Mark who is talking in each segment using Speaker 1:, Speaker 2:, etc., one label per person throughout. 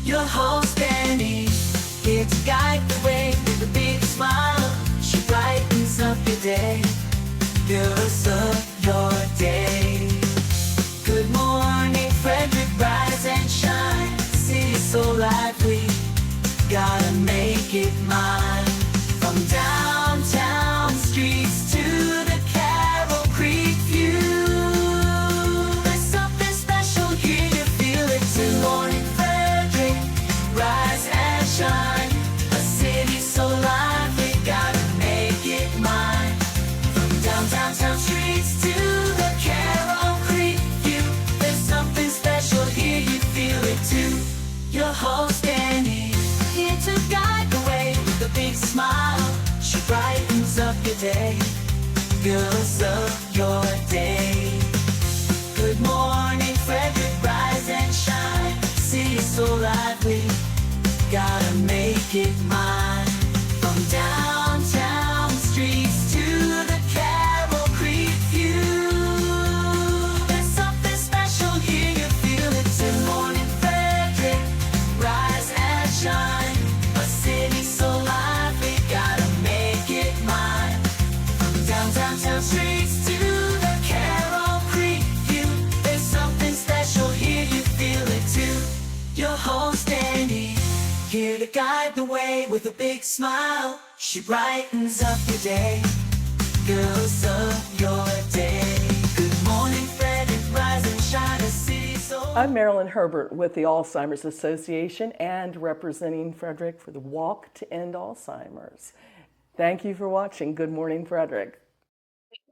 Speaker 1: Your host Danny, here to guide the way with a big smile. She brightens up your day, fills up your day. Good morning, Frederick, rise and shine. City so lively, gotta make it mine. From downtown streets to the Carroll Creek view, there's something special here, you feel it too. Good morning, Frederick, rise and shine. A city so lively, gotta make it mine. From downtown streets to the Carroll Creek view, there's something special here, you feel it too. Your host Annie, here to guide the way with a big smile. She brightens up your day, fills up your day. Good morning, Frederick, rise and shine. City so lively, gotta make it mine. From downtown streets to the Carroll Creek view, there's something special here, you feel it too. Good morning, Frederick, rise and shine. A city so lively, gotta make it mine. From downtown streets to the Carroll Creek view, there's something special here, you feel it too. Your host Andy, here to guide the way with a big smile. She brightens up your day, fills up your day. Good morning, Frederick, rise and shine. A city so...
Speaker 2: I'm Marilyn Herbert with the Alzheimer's Association and representing Frederick for the Walk to End Alzheimer's. Thank you for watching Good Morning Frederick.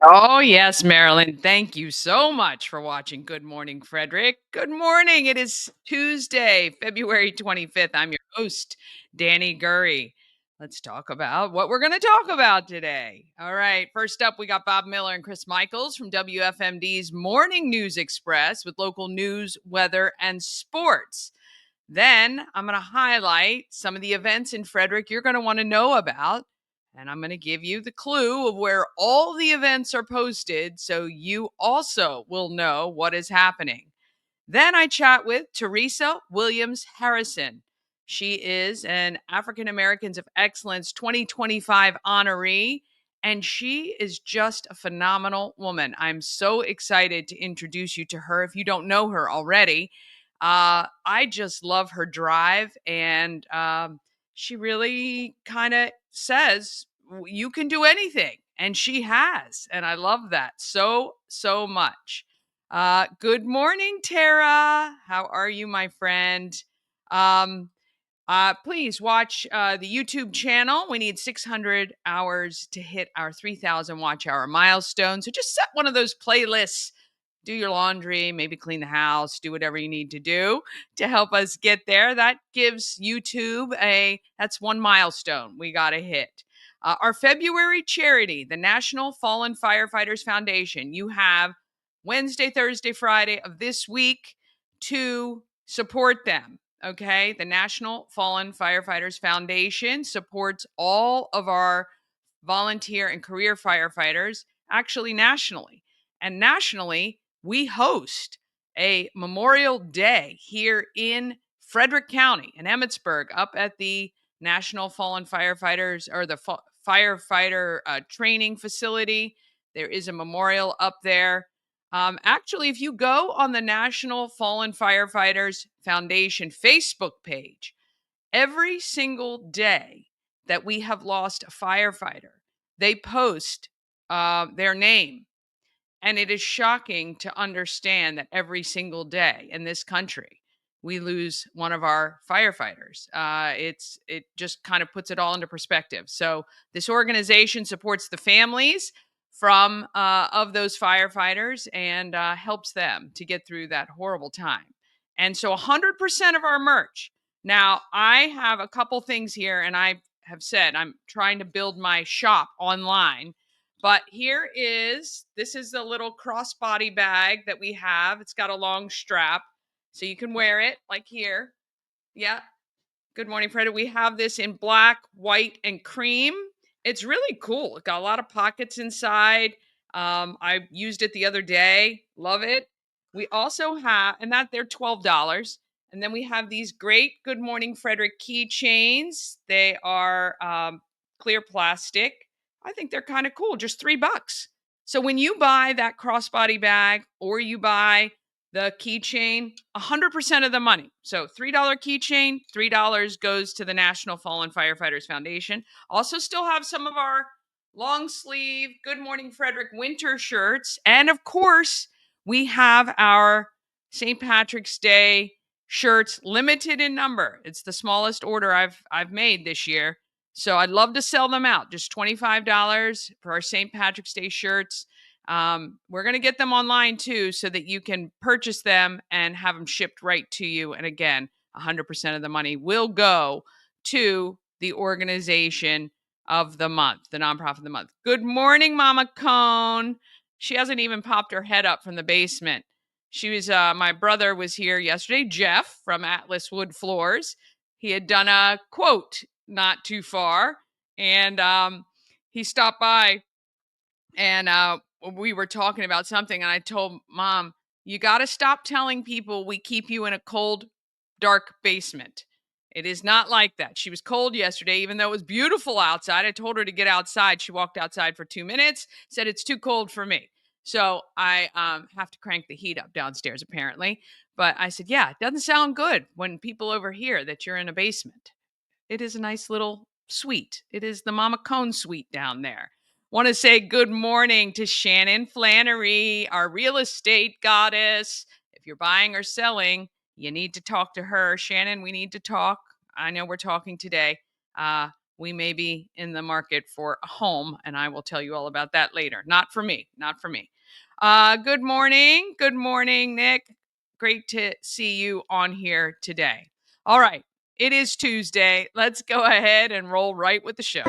Speaker 3: Oh, yes, Marilyn. Thank you so much for watching Good Morning Frederick. Good morning. It is Tuesday, February 25th. I'm your host, Danny Gurry. Let's talk about what we're going to talk about today. All right. First up, we got Bob Miller and Chris Michaels from WFMD's Morning News Express with local news, weather, and sports. Then I'm going to highlight some of the events in Frederick you're going to want to know about. And I'm going to give you the clue of where all the events are posted so you also will know what is happening. Then I chat with Theresa Williams Harrison. She is an African Americans of Excellence 2025 honoree, and she is just a phenomenal woman. I'm so excited to introduce you to her if you don't know her already. I just love her drive, and she really kind of says you can do anything, and she has, and I love that so much. Good morning, Tara. How are you, my friend? Please watch the YouTube channel. We need 600 hours to hit our 3,000 watch hour milestone. So just set one of those playlists. Do your laundry, maybe clean the house, do whatever you need to do to help us get there. That gives YouTube that's one milestone we got to hit. Our February charity, the National Fallen Firefighters Foundation, you have Wednesday, Thursday, Friday of this week to support them. Okay. The National Fallen Firefighters Foundation supports all of our volunteer and career firefighters, actually nationally. And nationally, we host a Memorial Day here in Frederick County in Emmitsburg up at the National Fallen Firefighters or the firefighter training facility. There is a memorial up there. Actually, if you go on the National Fallen Firefighters Foundation Facebook page, every single day that we have lost a firefighter, they post their name. And it is shocking to understand that every single day in this country, we lose one of our firefighters. It just kind of puts it all into perspective. So this organization supports the families from of those firefighters and helps them to get through that horrible time. And so 100% of our merch. Now, I have a couple things here, and I have said I'm trying to build my shop online. But this is the little crossbody bag that we have. It's got a long strap, so you can wear it like here. Yeah. Good morning, Freddie. We have this in black, white, and cream. It's really cool. It got a lot of pockets inside. I used it the other day. Love it. We also have, and that they're $12. And then we have these great Good Morning Frederick keychains. They are clear plastic. I think they're kind of cool, just $3. So when you buy that crossbody bag or you buy the keychain, 100% of the money. So $3 keychain, $3 goes to the National Fallen Firefighters Foundation. Also, still have some of our long sleeve Good Morning Frederick winter shirts. And of course, we have our St. Patrick's Day shirts, limited in number. It's the smallest order I've made this year. So I'd love to sell them out. Just $25 for our St. Patrick's Day shirts. We're going to get them online too so that you can purchase them and have them shipped right to you. And again, 100% of the money will go to the organization of the month, the nonprofit of the month. Good morning, Mama Cone. She hasn't even popped her head up from the basement. She was, my brother was here yesterday, Jeff from Atlas Wood Floors. He had done a quote not too far, and he stopped by, and we were talking about something, and I told Mom, you got to stop telling people we keep you in a cold, dark basement. It is not like that. She was cold yesterday, even though it was beautiful outside. I told her to get outside. She walked outside for 2 minutes, said it's too cold for me. So I have to crank the heat up downstairs, apparently. But I said, yeah, it doesn't sound good when people overhear that you're in a basement. It is a nice little suite. It is the Mama Cone suite down there. Want to say good morning to Shannon Flannery, our real estate goddess. If you're buying or selling, you need to talk to her. Shannon, we need to talk. I know we're talking today. We may be in the market for a home, and I will tell you all about that later. Not for me. Not for me. Good morning. Good morning, Nick. Great to see you on here today. All right. It is Tuesday. Let's go ahead and roll right with the show.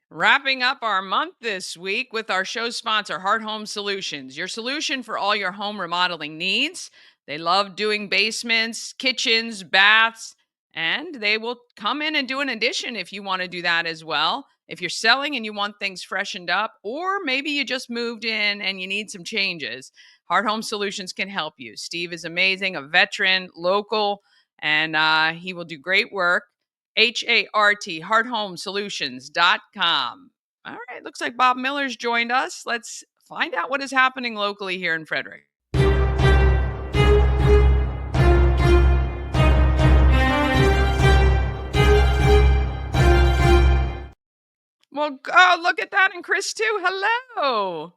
Speaker 3: Wrapping up our month this week with our show sponsor, Heart Home Solutions, your solution for all your home remodeling needs. They love doing basements, kitchens, baths, and they will come in and do an addition if you want to do that as well. If you're selling and you want things freshened up, or maybe you just moved in and you need some changes, Heart Home Solutions can help you. Steve is amazing, a veteran, local, and he will do great work. HART, hearthomesolutions.com. All right, looks like Bob Miller's joined us. Let's find out what is happening locally here in Frederick. Well, oh, look at that. And Chris, too. Hello.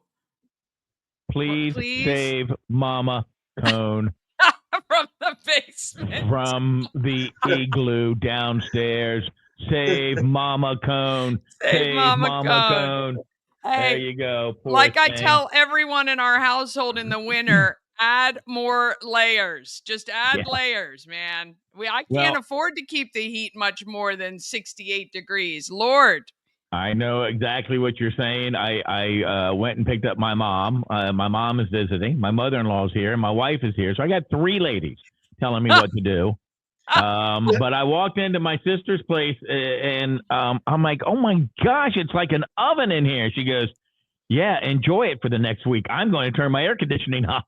Speaker 4: Please save Mama Cone
Speaker 3: from the basement.
Speaker 4: From the igloo downstairs. Save Mama Cone.
Speaker 3: Save Mama Cone. Hey,
Speaker 4: there you go. Poor
Speaker 3: like
Speaker 4: thing.
Speaker 3: I tell everyone in our household in the winter, add more layers. Just add layers, man. I can't afford to keep the heat much more than 68 degrees. Lord.
Speaker 4: I know exactly what you're saying. I went and picked up my mom. My mom is visiting. My mother-in-law's here. My wife is here. So I got 3 ladies telling me what to do. But I walked into my sister's place and I'm like, oh my gosh, it's like an oven in here. She goes, yeah, enjoy it for the next week. I'm going to turn my air conditioning on.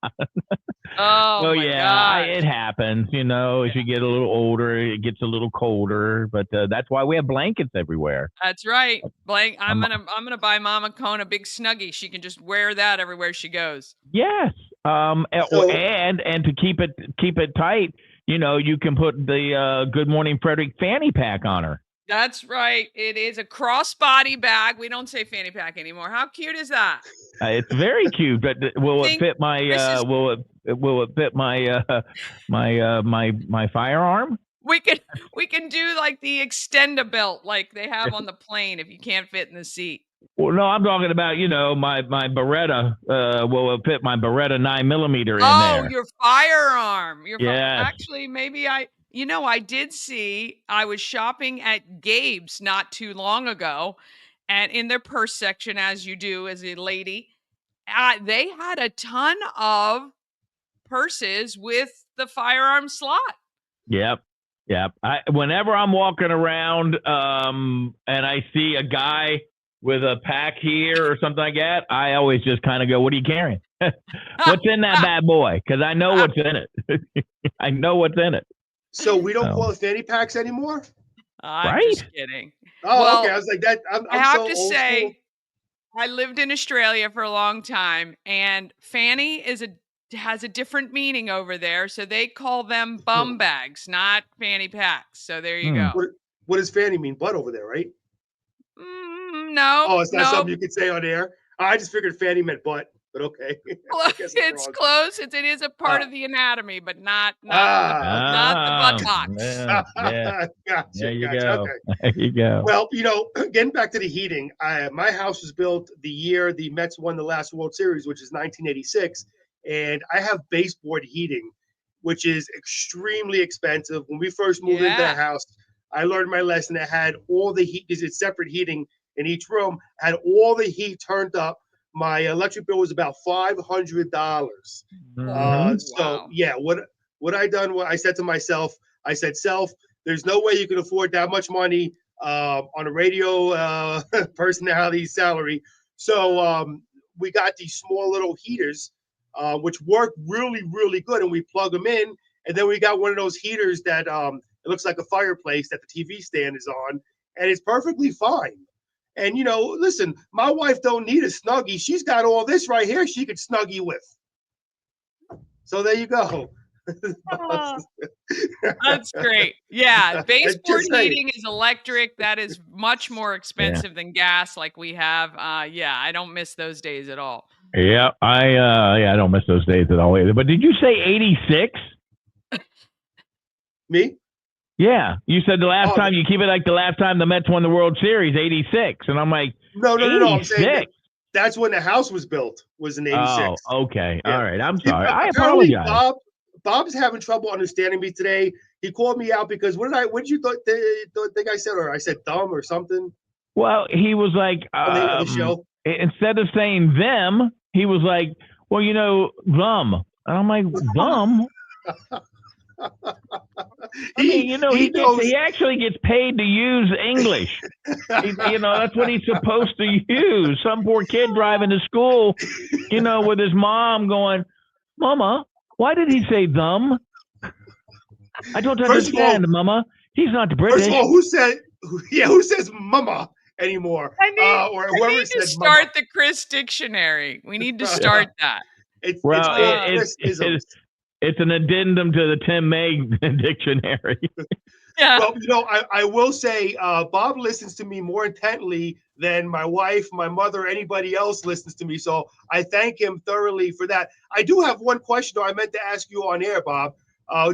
Speaker 3: Oh, my gosh.
Speaker 4: It happens. You know, as you get a little older, it gets a little colder. But that's why we have blankets everywhere.
Speaker 3: That's right. I'm gonna buy Mama Cone a big Snuggie. She can just wear that everywhere she goes.
Speaker 4: Yes. And to keep it tight, you know, you can put the Good Morning Frederick fanny pack on her.
Speaker 3: That's right. It is a crossbody bag. We don't say fanny pack anymore. How cute is that?
Speaker 4: It's very cute. But will it fit my? Will it fit my my firearm?
Speaker 3: We can do like the extend-a-belt like they have on the plane if you can't fit in the seat.
Speaker 4: Well, no, I'm talking about, my Beretta will fit my Beretta 9mm in
Speaker 3: Oh,
Speaker 4: there.
Speaker 3: your firearm.
Speaker 4: Yes.
Speaker 3: Actually, maybe I did see, I was shopping at Gabe's not too long ago, and in their purse section, as you do as a lady, they had a ton of purses with the firearm slot.
Speaker 4: Yep. Whenever I'm walking around and I see a guy with a pack here or something like that, I always just kind of go, "What are you carrying? What's in that bad boy?" Because I know what's in it. I know what's in it.
Speaker 5: So we don't call it fanny packs anymore?
Speaker 3: I'm
Speaker 4: Right?
Speaker 3: just kidding.
Speaker 5: Oh,
Speaker 3: Well,
Speaker 5: okay. I was like that.
Speaker 3: I
Speaker 5: I'm
Speaker 3: have
Speaker 5: so
Speaker 3: to
Speaker 5: old
Speaker 3: say,
Speaker 5: school.
Speaker 3: I lived in Australia for a long time, and fanny has a different meaning over there, so they call them bum bags, not fanny packs. So there you go.
Speaker 5: What does fanny mean? Butt over there, right?
Speaker 3: No,
Speaker 5: Oh, it's not
Speaker 3: no,
Speaker 5: something you could say on air. I just figured fanny meant butt, but okay. I guess I'm
Speaker 3: it's
Speaker 5: wrong.
Speaker 3: close. It is a part of the anatomy, but not the
Speaker 5: Ah,
Speaker 3: buttocks.
Speaker 4: Yeah.
Speaker 5: gotcha.
Speaker 4: There you
Speaker 5: Gotcha.
Speaker 4: go.
Speaker 5: Okay.
Speaker 4: There you go.
Speaker 5: Well, getting back to the heating, my house was built the year the Mets won the last World Series, which is 1986, and I have baseboard heating, which is extremely expensive. When we first moved into the
Speaker 3: Yeah.
Speaker 5: house, I learned my lesson. It had all the heat because it's separate heating in each room. Had all the heat turned up. My electric bill was about $500.
Speaker 4: Mhm.
Speaker 5: So
Speaker 3: Wow.
Speaker 5: yeah, what I done? What I said to myself, I said, "Self, there's no way you can afford that much money on a radio personality salary." So we got these small little heaters, which work really, really good, and we plug them in. And then we got one of those heaters that it looks like a fireplace that the TV stand is on, and it's perfectly fine. And listen, my wife don't need a snuggie. She's got all this right here she could snuggie with. So there you go.
Speaker 3: That's great. Yeah, baseboard
Speaker 5: Just saying.
Speaker 3: heating is electric. That is much more expensive than gas like we have. Yeah, I don't miss those days at all.
Speaker 4: Yeah, I don't miss those days at all either. But did you say 86?
Speaker 5: Me?
Speaker 4: Yeah, you said the last time you keep it like the last time the Mets won the World Series, 86, and I'm like,
Speaker 5: no. I'm saying
Speaker 4: 86?
Speaker 5: that's when the house was built. Was in 86.
Speaker 4: Oh, okay.
Speaker 5: Yeah.
Speaker 4: All right. I'm sorry. I
Speaker 5: Apparently,
Speaker 4: apologize.
Speaker 5: Bob's having trouble understanding me today. He called me out because what did you think I said? Or I said dumb or something
Speaker 4: Well, he was like,
Speaker 5: on the show.
Speaker 4: instead of saying them, he was like, well, them. And I'm like, them? He actually gets paid to use English. That's what he's supposed to use. Some poor kid driving to school, with his mom going, "Mama, why did he say them? I don't understand, Mama. He's not British."
Speaker 5: First of all, who says mama anymore? Or whoever
Speaker 3: we need to
Speaker 5: said
Speaker 3: start
Speaker 5: mama.
Speaker 3: the Chris Dictionary. We need to start that.
Speaker 5: It's Chris-isms.
Speaker 4: It's an addendum to the Tim May dictionary.
Speaker 3: Yeah.
Speaker 5: Well, I will say Bob listens to me more intently than my wife, my mother, anybody else listens to me. So I thank him thoroughly for that. I do have one question, though, I meant to ask you on air, Bob.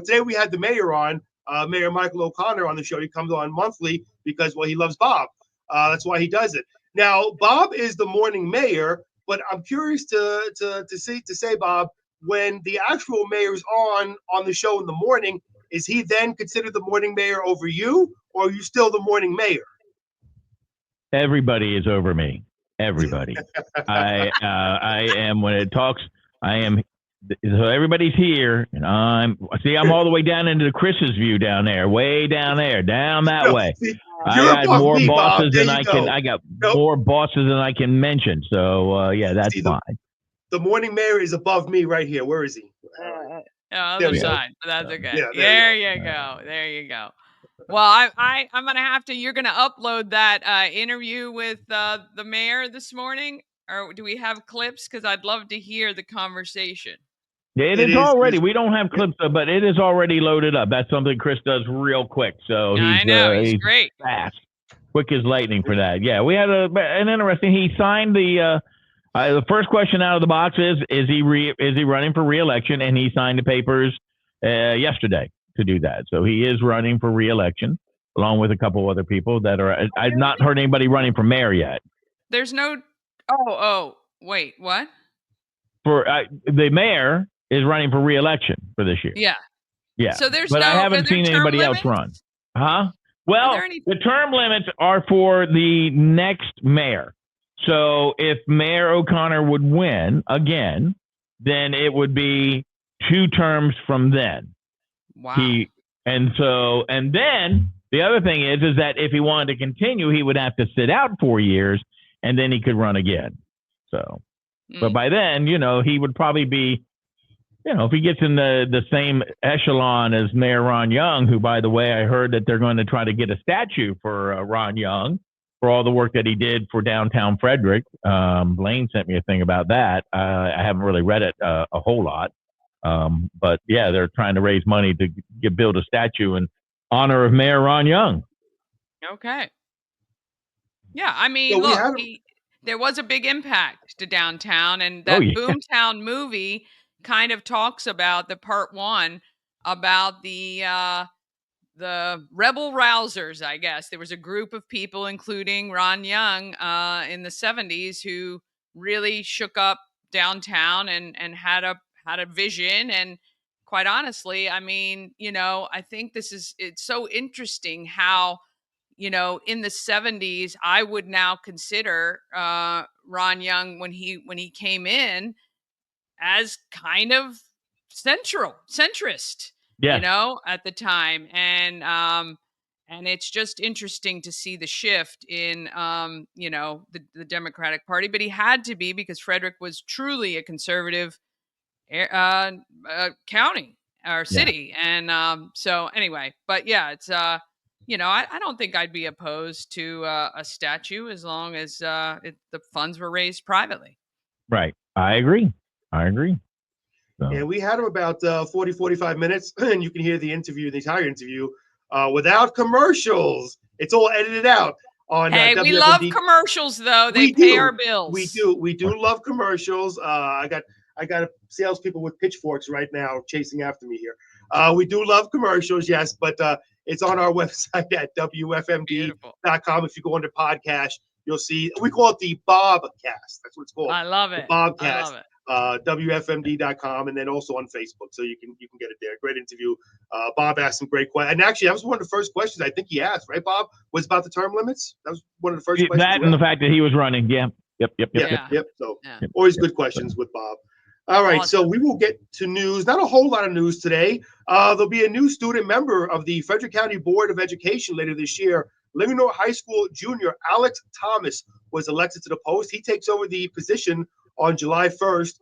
Speaker 5: Today we had the mayor on, Mayor Michael O'Connor on the show. He comes on monthly because, he loves Bob. That's why he does it. Now, Bob is the morning mayor, but I'm curious to say, Bob, when the actual mayor's on the show in the morning, is he then considered the morning mayor over you, or are you still the morning mayor?
Speaker 4: Everybody is over me. Everybody. I am, when it talks, I am. So everybody's here, and I'm all the way down into Chris's view down there, way down there, down that way. I got more bosses than I can. I got more bosses than I can mention. So that's fine.
Speaker 5: The morning mayor is above me right here. Where is he?
Speaker 3: Other side. That's okay.
Speaker 5: Yeah,
Speaker 3: there you go. There you go. Well, I'm gonna have to. You're gonna upload that interview with the mayor this morning, or do we have clips? Because I'd love to hear the conversation.
Speaker 4: It is already. We don't have clips, but it is already loaded up. That's something Chris does real quick. So
Speaker 3: I know he's great,
Speaker 4: fast, quick as lightning for that. Yeah, we had an interesting. He signed the first question out of the box is he running for re-election, and he signed the papers yesterday to do that. So he is running for re-election along with a couple other people that are. I've not heard anybody running for mayor yet.
Speaker 3: There's no. Oh, wait, what?
Speaker 4: For the mayor is running for re-election for this year.
Speaker 3: Yeah.
Speaker 4: Yeah,
Speaker 3: So there's
Speaker 4: but I
Speaker 3: no. Are
Speaker 4: haven't
Speaker 3: there
Speaker 4: seen
Speaker 3: term
Speaker 4: anybody else
Speaker 3: limits?
Speaker 4: run. Huh?
Speaker 3: Are there
Speaker 4: Well,
Speaker 3: any?
Speaker 4: the term limits are for the next mayor. So if Mayor O'Connor would win again, then it would be 2 terms from then.
Speaker 3: Wow.
Speaker 4: And then the other thing is that if he wanted to continue, he would have to sit out 4 years, and then he could run again. So, but by then, he would probably be, if he gets in the same echelon as Mayor Ron Young, who, by the way, I heard that they're going to try to get a statue for Ron Young for all the work that he did for downtown Frederick. Blaine sent me a thing about that. I haven't really read it a whole lot. But yeah, they're trying to raise money to build a statue in honor of Mayor Ron Young.
Speaker 3: Okay. Yeah, I mean,
Speaker 5: So we
Speaker 3: look,
Speaker 5: have
Speaker 3: there was a big impact to downtown, and that
Speaker 4: yeah.
Speaker 3: Boomtown movie kind of talks about the part 1 about the rebel rousers, I guess. There was a group of people, including Ron Young, in the 70s, who really shook up downtown and had a vision. And quite honestly, I mean, I think it's so interesting how, in the 70s, I would now consider Ron Young when he came in as kind of centrist,
Speaker 4: Yes.
Speaker 3: at the time. And it's just interesting to see the shift in the Democratic Party. But he had to be, because Frederick was truly a conservative county or
Speaker 4: Yeah.
Speaker 3: city. And so anyway, but yeah, it's I don't think I'd be opposed to a statue as long as the funds were raised privately.
Speaker 4: Right. I agree. So.
Speaker 5: And we had him about 40, 45 minutes, and you can hear the entire interview, without commercials. It's all edited out on
Speaker 3: Hey,
Speaker 5: WFMD.
Speaker 3: we love commercials, though. They
Speaker 5: We
Speaker 3: pay
Speaker 5: do.
Speaker 3: our bills.
Speaker 5: We do love commercials. I got salespeople with pitchforks right now chasing after me here. We do love commercials, yes, but it's on our website at WFMD.com.
Speaker 3: Beautiful.
Speaker 5: If you go under podcast, you'll see, we call it the Bobcast. That's what it's called.
Speaker 3: I love it.
Speaker 5: The Bobcast.
Speaker 3: I love it.
Speaker 5: WFMD.com, and then also on Facebook, so you can get it there. Great interview. Bob asked some great questions, and actually, that was one of the first questions I think he asked. Right, Bob? Was about the term limits. That was one of the first questions.
Speaker 4: That and the fact that he was running. Yeah. Yep.
Speaker 5: So always good questions with Bob. All right,
Speaker 3: Awesome.
Speaker 5: so we will get to news. Not a whole lot of news today. There'll be a new student member of the Frederick County Board of Education later this year. Livernois High School junior Alex Thomas was elected to the post. He takes over the position on July 1st.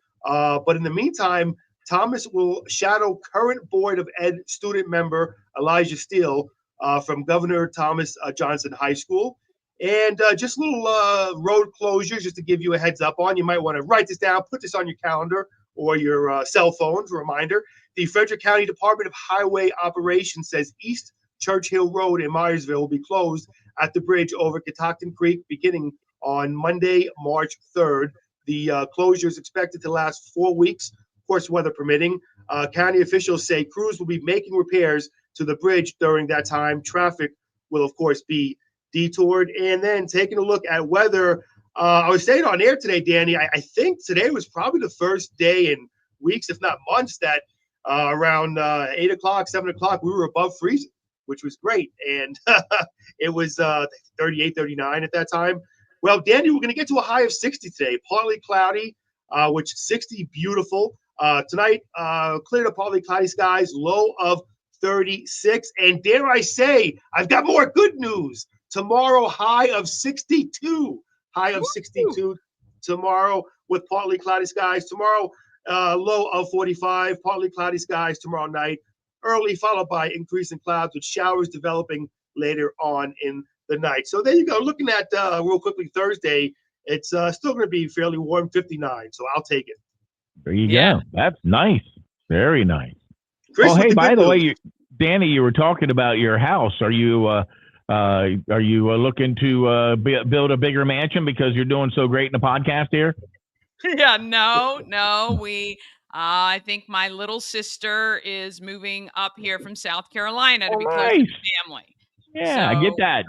Speaker 5: But in the meantime, Thomas will shadow current Board of Ed student member Elijah Steele from Governor Thomas Johnson High School. And just little road closures, just to give you a heads up on. You might want to write this down, put this on your calendar or your cell phone for a reminder. The Frederick County Department of Highway Operations says East Churchill Road in Myersville will be closed at the bridge over Catoctin Creek beginning on Monday, March 3rd. The closure is expected to last 4 weeks, of course, weather permitting. County officials say crews will be making repairs to the bridge during that time. Traffic will, of course, be detoured. And then taking a look at weather, I was saying on air today, Danny, I think today was probably the first day in weeks, if not months, that around 8 o'clock, 7 o'clock, we were above freezing, which was great. And it was 38, 39 at that time. Well, Danny, we're going to get to a high of 60 today, partly cloudy, which 60 beautiful. Tonight, cleared up partly cloudy skies, low of 36. And dare I say, I've got more good news. Tomorrow, high of 62. High of 62 tomorrow with partly cloudy skies. Tomorrow, low of 45, partly cloudy skies tomorrow night. Early, followed by increasing clouds with showers developing later on in the night. So there you go. Looking at real quickly Thursday, it's still going to be fairly warm, 59. So I'll take it.
Speaker 4: There you go. That's nice. Very nice.
Speaker 5: Chris,
Speaker 4: hey, by the way, Danny, you were talking about your house. Are you looking to build a bigger mansion because you're doing so great in the podcast here?
Speaker 3: Yeah, no. I think my little sister is moving up here from South Carolina to be closer to family.
Speaker 4: Yeah, I get that.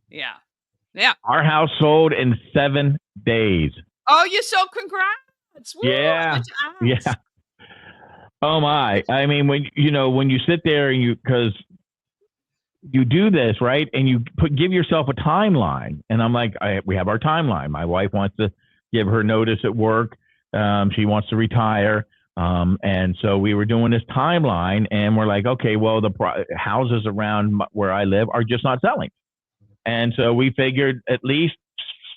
Speaker 3: Yeah. Yeah.
Speaker 4: Our house sold in 7 days.
Speaker 3: Oh, congrats. Woo, I
Speaker 4: Yeah.
Speaker 3: meant to
Speaker 4: Yeah.
Speaker 3: ask.
Speaker 4: Oh my. I mean, when you sit there and because you do this, right? And you give yourself a timeline. And I'm like, we have our timeline. My wife wants to give her notice at work. She wants to retire. And so we were doing this timeline, and we're like, okay, well, the houses around where I live are just not selling. And so we figured at least,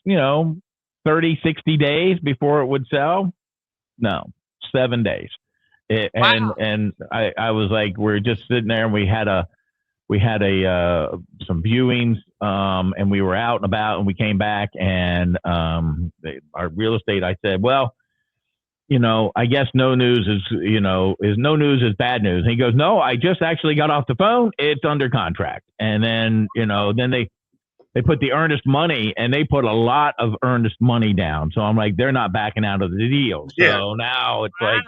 Speaker 4: 30, 60 days before it would sell. No, 7 days.
Speaker 3: Wow.
Speaker 4: And I was like, we're just sitting there, and we had some viewings, and we were out and about, and we came back, and our real estate, I said, well, I guess no news is no news is bad news. And he goes, no, I just actually got off the phone. It's under contract. And then, then they put the earnest money, and they put a lot of earnest money down. So I'm like, they're not backing out of the deal. So now it's like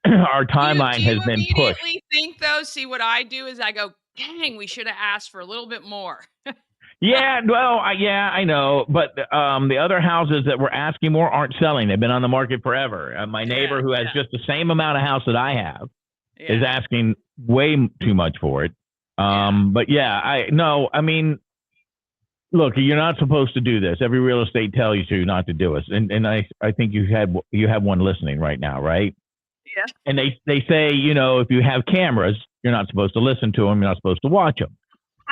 Speaker 4: our timeline has been pushed.
Speaker 3: Do you immediately think, though, see what I do is I go, dang, we should have asked for a little bit more.
Speaker 4: Yeah, well, I know, but the other houses that we're asking more aren't selling. They've been on the market forever. My neighbor, who has just the same amount of house that I have, is asking way too much for it. But I mean, look, you're not supposed to do this. Every real estate tells you to not to do it, and I think you have one listening right now, right?
Speaker 3: Yeah.
Speaker 4: And they say, if you have cameras, you're not supposed to listen to them. You're not supposed to watch them.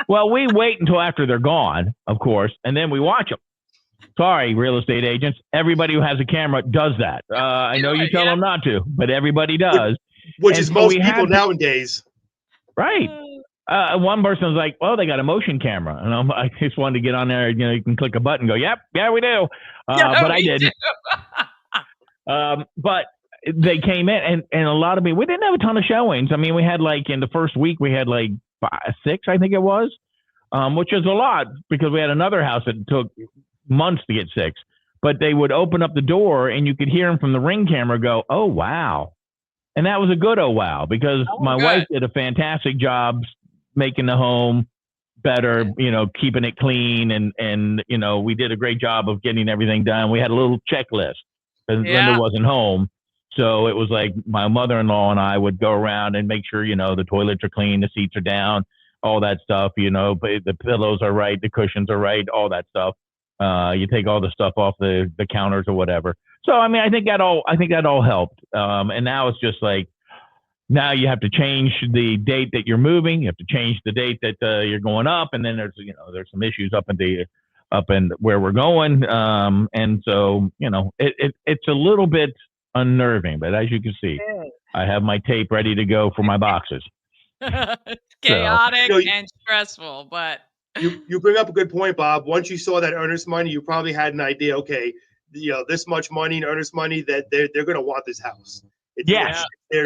Speaker 4: Well, we wait until after they're gone, of course, and then we watch them. Sorry, real estate agents. Everybody who has a camera does that. I know you tell them not to, but everybody does.
Speaker 5: Which is most people nowadays.
Speaker 4: Right. One person's like, well, they got a motion camera. And I just wanted to get on there. You can click a button and go, yep, yeah, we do. But I didn't. But they came in, and a lot of people, we didn't have a ton of showings. I mean, we had in the first week, we had 6, I think it was, which is a lot because we had another house that took months to get 6. But they would open up the door, and you could hear them from the Ring camera go, oh, wow. And that was a good oh, wow, because my wife did a fantastic job making the home better, keeping it clean. And we did a great job of getting everything done. We had a little checklist because Linda wasn't home. So it was like my mother-in-law and I would go around and make sure, the toilets are clean, the seats are down, all that stuff, but the pillows are right, the cushions are right, all that stuff. You take all the stuff off the counters or whatever. So, I mean, I think that all helped. And now it's just now you have to change the date that you're moving. You have to change the date that you're going up. And then there's some issues up in where we're going. And so, it's a little bit unnerving, but as you can see, I have my tape ready to go for my boxes.
Speaker 3: Chaotic and stressful, but
Speaker 5: you bring up a good point, Bob. Once you saw that earnest money, you probably had an idea. Okay, this much money in earnest money that they're going to want this house. They're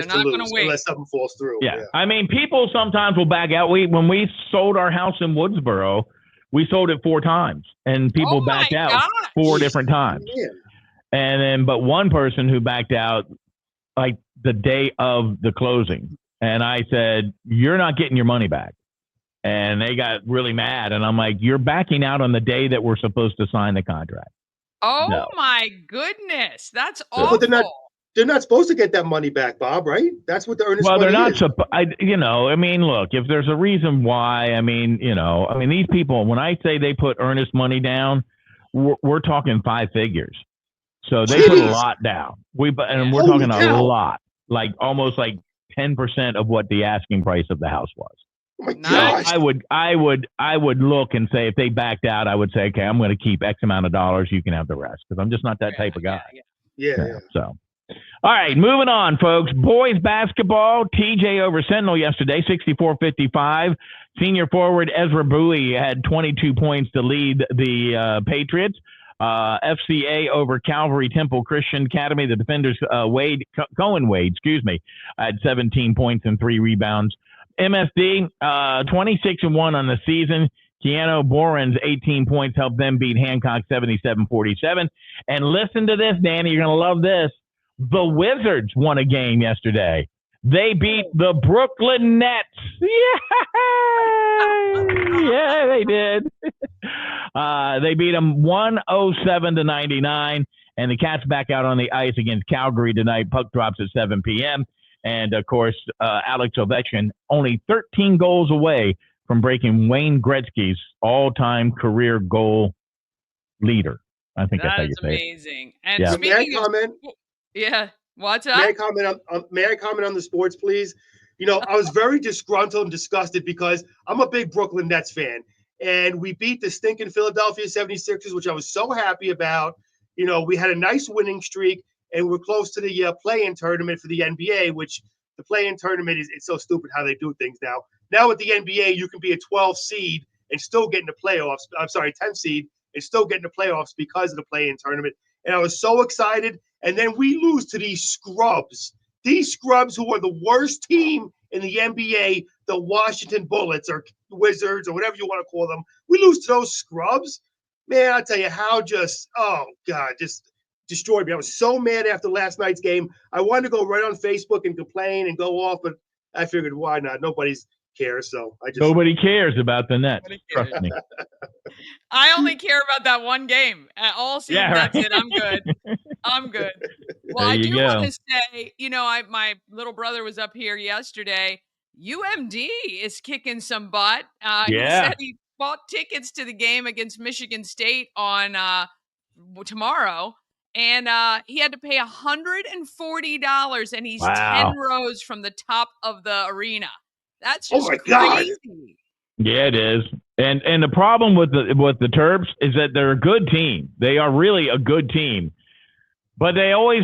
Speaker 5: not going to wait unless something falls through.
Speaker 4: Yeah, I mean, people sometimes will back out. When we sold our house in Woodsboro, we sold it 4 times, and people backed out 4 different times.
Speaker 5: Yeah.
Speaker 4: And then, but one person who backed out the day of the closing, and I said, "You're not getting your money back." And they got really mad, and I'm like, "You're backing out on the day that we're supposed to sign the contract."
Speaker 3: Oh my goodness, that's awful.
Speaker 5: But they're not supposed to get that money back, Bob. Right? That's what the earnest money is.
Speaker 4: Well, they're not. I mean, look, if there's a reason why, I mean, these people, when I say they put earnest money down, we're talking 5 figures. So they put a lot down. We're talking a lot, almost 10% of what the asking price of the house was.
Speaker 5: Oh my gosh.
Speaker 4: I would look and say, if they backed out, I would say, okay, I'm going to keep X amount of dollars. You can have the rest, because I'm just not that type of guy.
Speaker 5: Yeah.
Speaker 4: So, all right, moving on, folks. Boys basketball, TJ over Sentinel yesterday, 64-55. Senior forward Ezra Bowie had 22 points to lead the Patriots. FCA over Calvary Temple Christian Academy. The defenders, Cohen Wade, had 17 points and 3 rebounds. MSD, 26-1 on the season. Keanu Boren's 18 points helped them beat Hancock 77-47. And listen to this, Danny. You're going to love this. The Wizards won a game yesterday. They beat the Brooklyn Nets. Yay! Yeah, they did. They beat them 107-99, and the Cats back out on the ice against Calgary tonight. Puck drops at 7 p.m. And, of course, Alex Ovechkin only 13 goals away from breaking Wayne Gretzky's all-time career goal leader. I think that's how you say it.
Speaker 3: That is amazing. And
Speaker 4: Yeah.
Speaker 5: May I
Speaker 3: speaking of,
Speaker 5: comment?
Speaker 3: yeah, what's
Speaker 5: May I
Speaker 3: up?
Speaker 5: comment on the sports, please? You know, I was very disgruntled and disgusted because I'm a big Brooklyn Nets fan, and we beat the stinking Philadelphia 76ers, which I was so happy about. You know, we had a nice winning streak, and we're close to the play-in tournament for the NBA, which the play-in tournament it's so stupid how they do things now. Now with the NBA, you can be a 12 seed and still get in the playoffs. I'm sorry, 10 seed and still get in the playoffs because of the play-in tournament. And I was so excited. And then we lose to these scrubs who are the worst team in the NBA, the Washington Bullets or Wizards or whatever you want to call them. We lose to those scrubs. Man, I tell you just destroyed me. I was so mad after last night's game. I wanted to go right on Facebook and complain and go off, but I figured, why not? Nobody's cares, so I just...
Speaker 4: Nobody cares about the Nets. Trust me.
Speaker 3: I only care about that one game. All season,
Speaker 4: Yeah, right.
Speaker 3: that's it. I'm good. I'm good. Well,
Speaker 4: There
Speaker 3: I
Speaker 4: you
Speaker 3: do
Speaker 4: go.
Speaker 3: want to say, my little brother was up here yesterday. UMD is kicking some butt. He
Speaker 4: Yeah.
Speaker 3: said he bought tickets to the game against Michigan State on tomorrow, and he had to pay $140, and he's
Speaker 4: Wow.
Speaker 3: 10 rows from the top of the arena. That's
Speaker 5: Oh
Speaker 3: just
Speaker 5: my God.
Speaker 3: crazy.
Speaker 4: Yeah, it is. And the problem with the Terps is that they're a good team. They are really a good team. But they always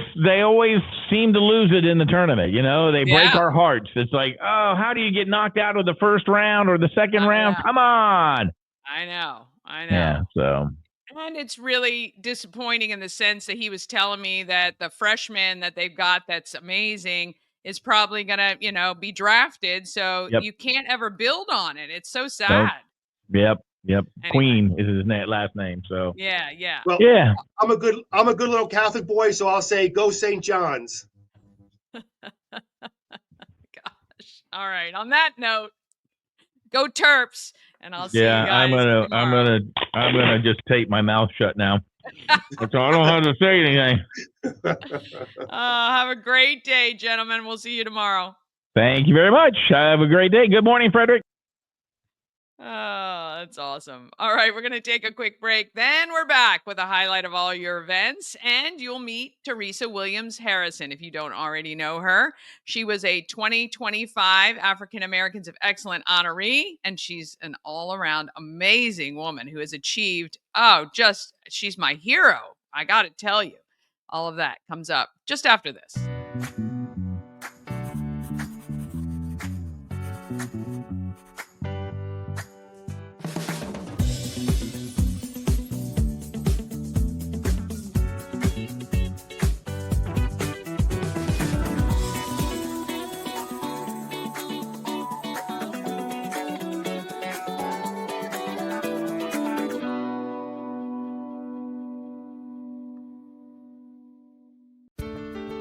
Speaker 4: seem to lose it in the tournament. You know, they break our hearts. It's like, oh, how do you get knocked out of the first round or the second round?
Speaker 3: know.
Speaker 4: Come on.
Speaker 3: I know.
Speaker 4: Yeah, so.
Speaker 3: And it's really disappointing in the sense that he was telling me that the freshman that they've got that's amazing is probably going to, be drafted. So you can't ever build on it. It's so sad.
Speaker 4: Nope. Yep.
Speaker 3: Anyway.
Speaker 4: Queen is his last name. So.
Speaker 3: Yeah.
Speaker 5: Well,
Speaker 4: yeah.
Speaker 5: I'm a good little Catholic boy, so I'll say go St. John's.
Speaker 3: Gosh. All right. On that note, go Terps. And I'll see you guys tomorrow.
Speaker 4: I'm gonna just tape my mouth shut now. So I don't have to say anything.
Speaker 3: Have a great day, gentlemen. We'll see you tomorrow.
Speaker 4: Thank you very much. Have a great day. Good morning, Frederick.
Speaker 3: Oh, that's awesome. All right, we're going to take a quick break. Then we're back with a highlight of all your events, and you'll meet Theresa Williams Harrison if you don't already know her. She was a 2025 African Americans of Excellence honoree, and she's an all-around amazing woman who has achieved, she's my hero. I got to tell you. All of that comes up just after this.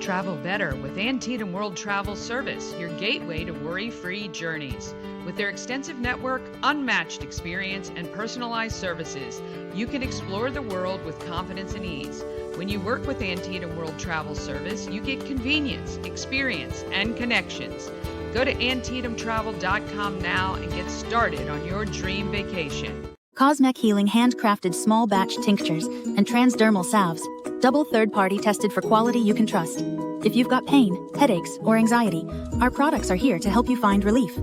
Speaker 3: Travel better with Antietam World Travel Service, your gateway to worry-free journeys. With their extensive network, unmatched experience, and personalized services, you can explore the world with confidence and ease. When you work with Antietam World Travel Service, you get convenience, experience, and connections. Go to AntietamTravel.com now and get started on your dream vacation.
Speaker 6: Cosmec Healing handcrafted small batch tinctures and transdermal salves. Double third-party tested for quality you can trust. If you've got pain, headaches, or anxiety, our products are here to help you find relief.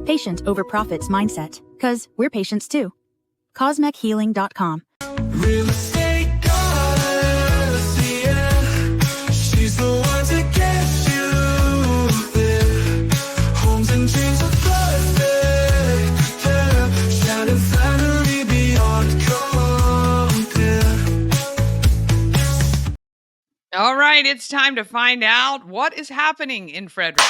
Speaker 6: Patient over profits mindset, 'cause we're patients too. CosmecHealing.com.
Speaker 1: Real estate goddess, yeah. She's the one to get you there. Homes and dreams are perfect, yeah. Shining flattery beyond compare.
Speaker 3: All right, it's time to find out what is happening in Frederick.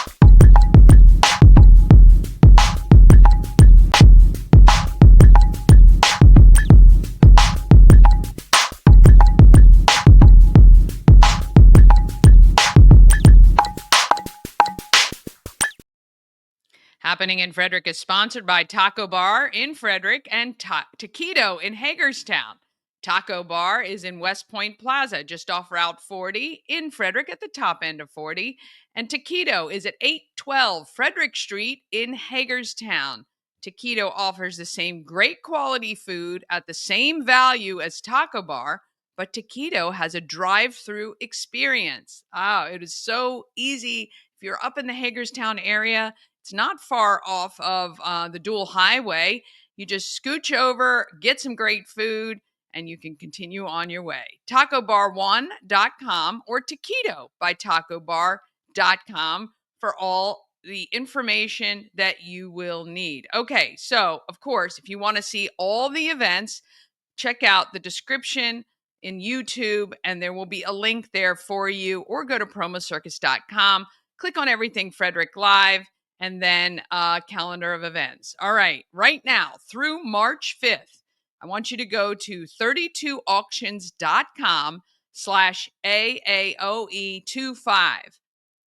Speaker 3: Happening in Frederick is sponsored by Taco Bar in Frederick and Taquito in Hagerstown. Taco Bar is in West Point Plaza, just off Route 40 in Frederick at the top end of 40. And Taquito is at 812 Frederick Street in Hagerstown. Taquito offers the same great quality food at the same value as Taco Bar, but Taquito has a drive-through experience. It is so easy. If you're up in the Hagerstown area, it's not far off of the dual highway. You just scooch over, get some great food, and you can continue on your way. TacoBar1.com or Taquito by TacoBar.com for all the information that you will need. Okay, so of course, if you want to see all the events, check out the description in YouTube, and there will be a link there for you, or go to promocircus.com, click on Everything Frederick Live, and then calendar of events. All right, right now through March 5th, I want you to go to 32auctions.com/AAOE25.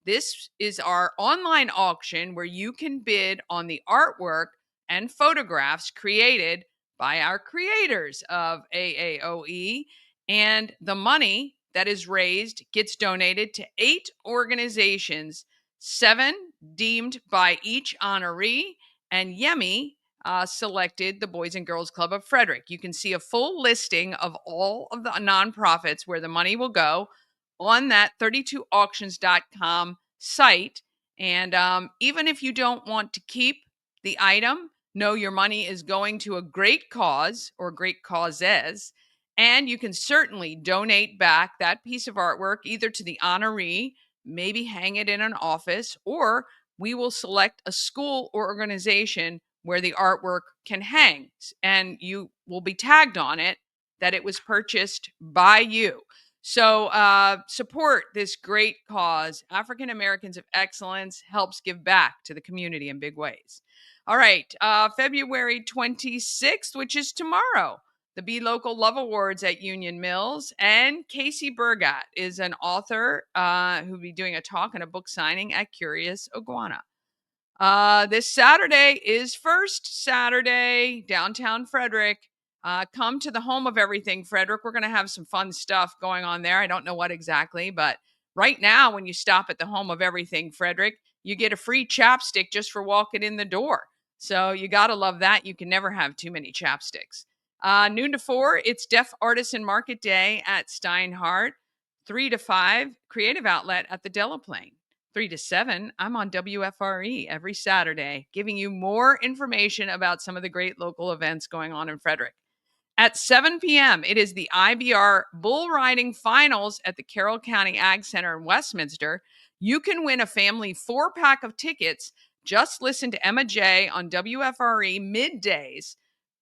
Speaker 3: This is our online auction where you can bid on the artwork and photographs created by our creators of AAOE, and the money that is raised gets donated to 8 organizations, 7 deemed by each honoree, and Yemi selected the Boys and Girls Club of Frederick. You can see a full listing of all of the nonprofits where the money will go on that 32auctions.com site. And even if you don't want to keep the item, know your money is going to a great cause or great causes. And you can certainly donate back that piece of artwork either to the honoree, maybe hang it in an office, or we will select a school or organization where the artwork can hang. And you will be tagged on it that it was purchased by you. So support this great cause. African Americans of Excellence helps give back to the community in big ways. All right, February 26th, which is tomorrow, the Be Local Love Awards at Union Mills. And Casey Burgat is an author who will be doing a talk and a book signing at Curious Iguana. This Saturday is First Saturday, downtown Frederick. Come to the home of Everything Frederick. We're going to have some fun stuff going on there. I don't know what exactly, but right now, when you stop at the home of Everything Frederick, you get a free chapstick just for walking in the door. So you got to love that. You can never have too many chapsticks. Noon to 4, it's Deaf Artisan Market Day at Steinhardt. 3 to 5, Creative Outlet at the Delaplane. 3 to 7, I'm on WFRE every Saturday, giving you more information about some of the great local events going on in Frederick. At 7 p.m., it is the IBR Bull Riding Finals at the Carroll County Ag Center in Westminster. You can win a family 4-pack of tickets. Just listen to Emma J on WFRE middays,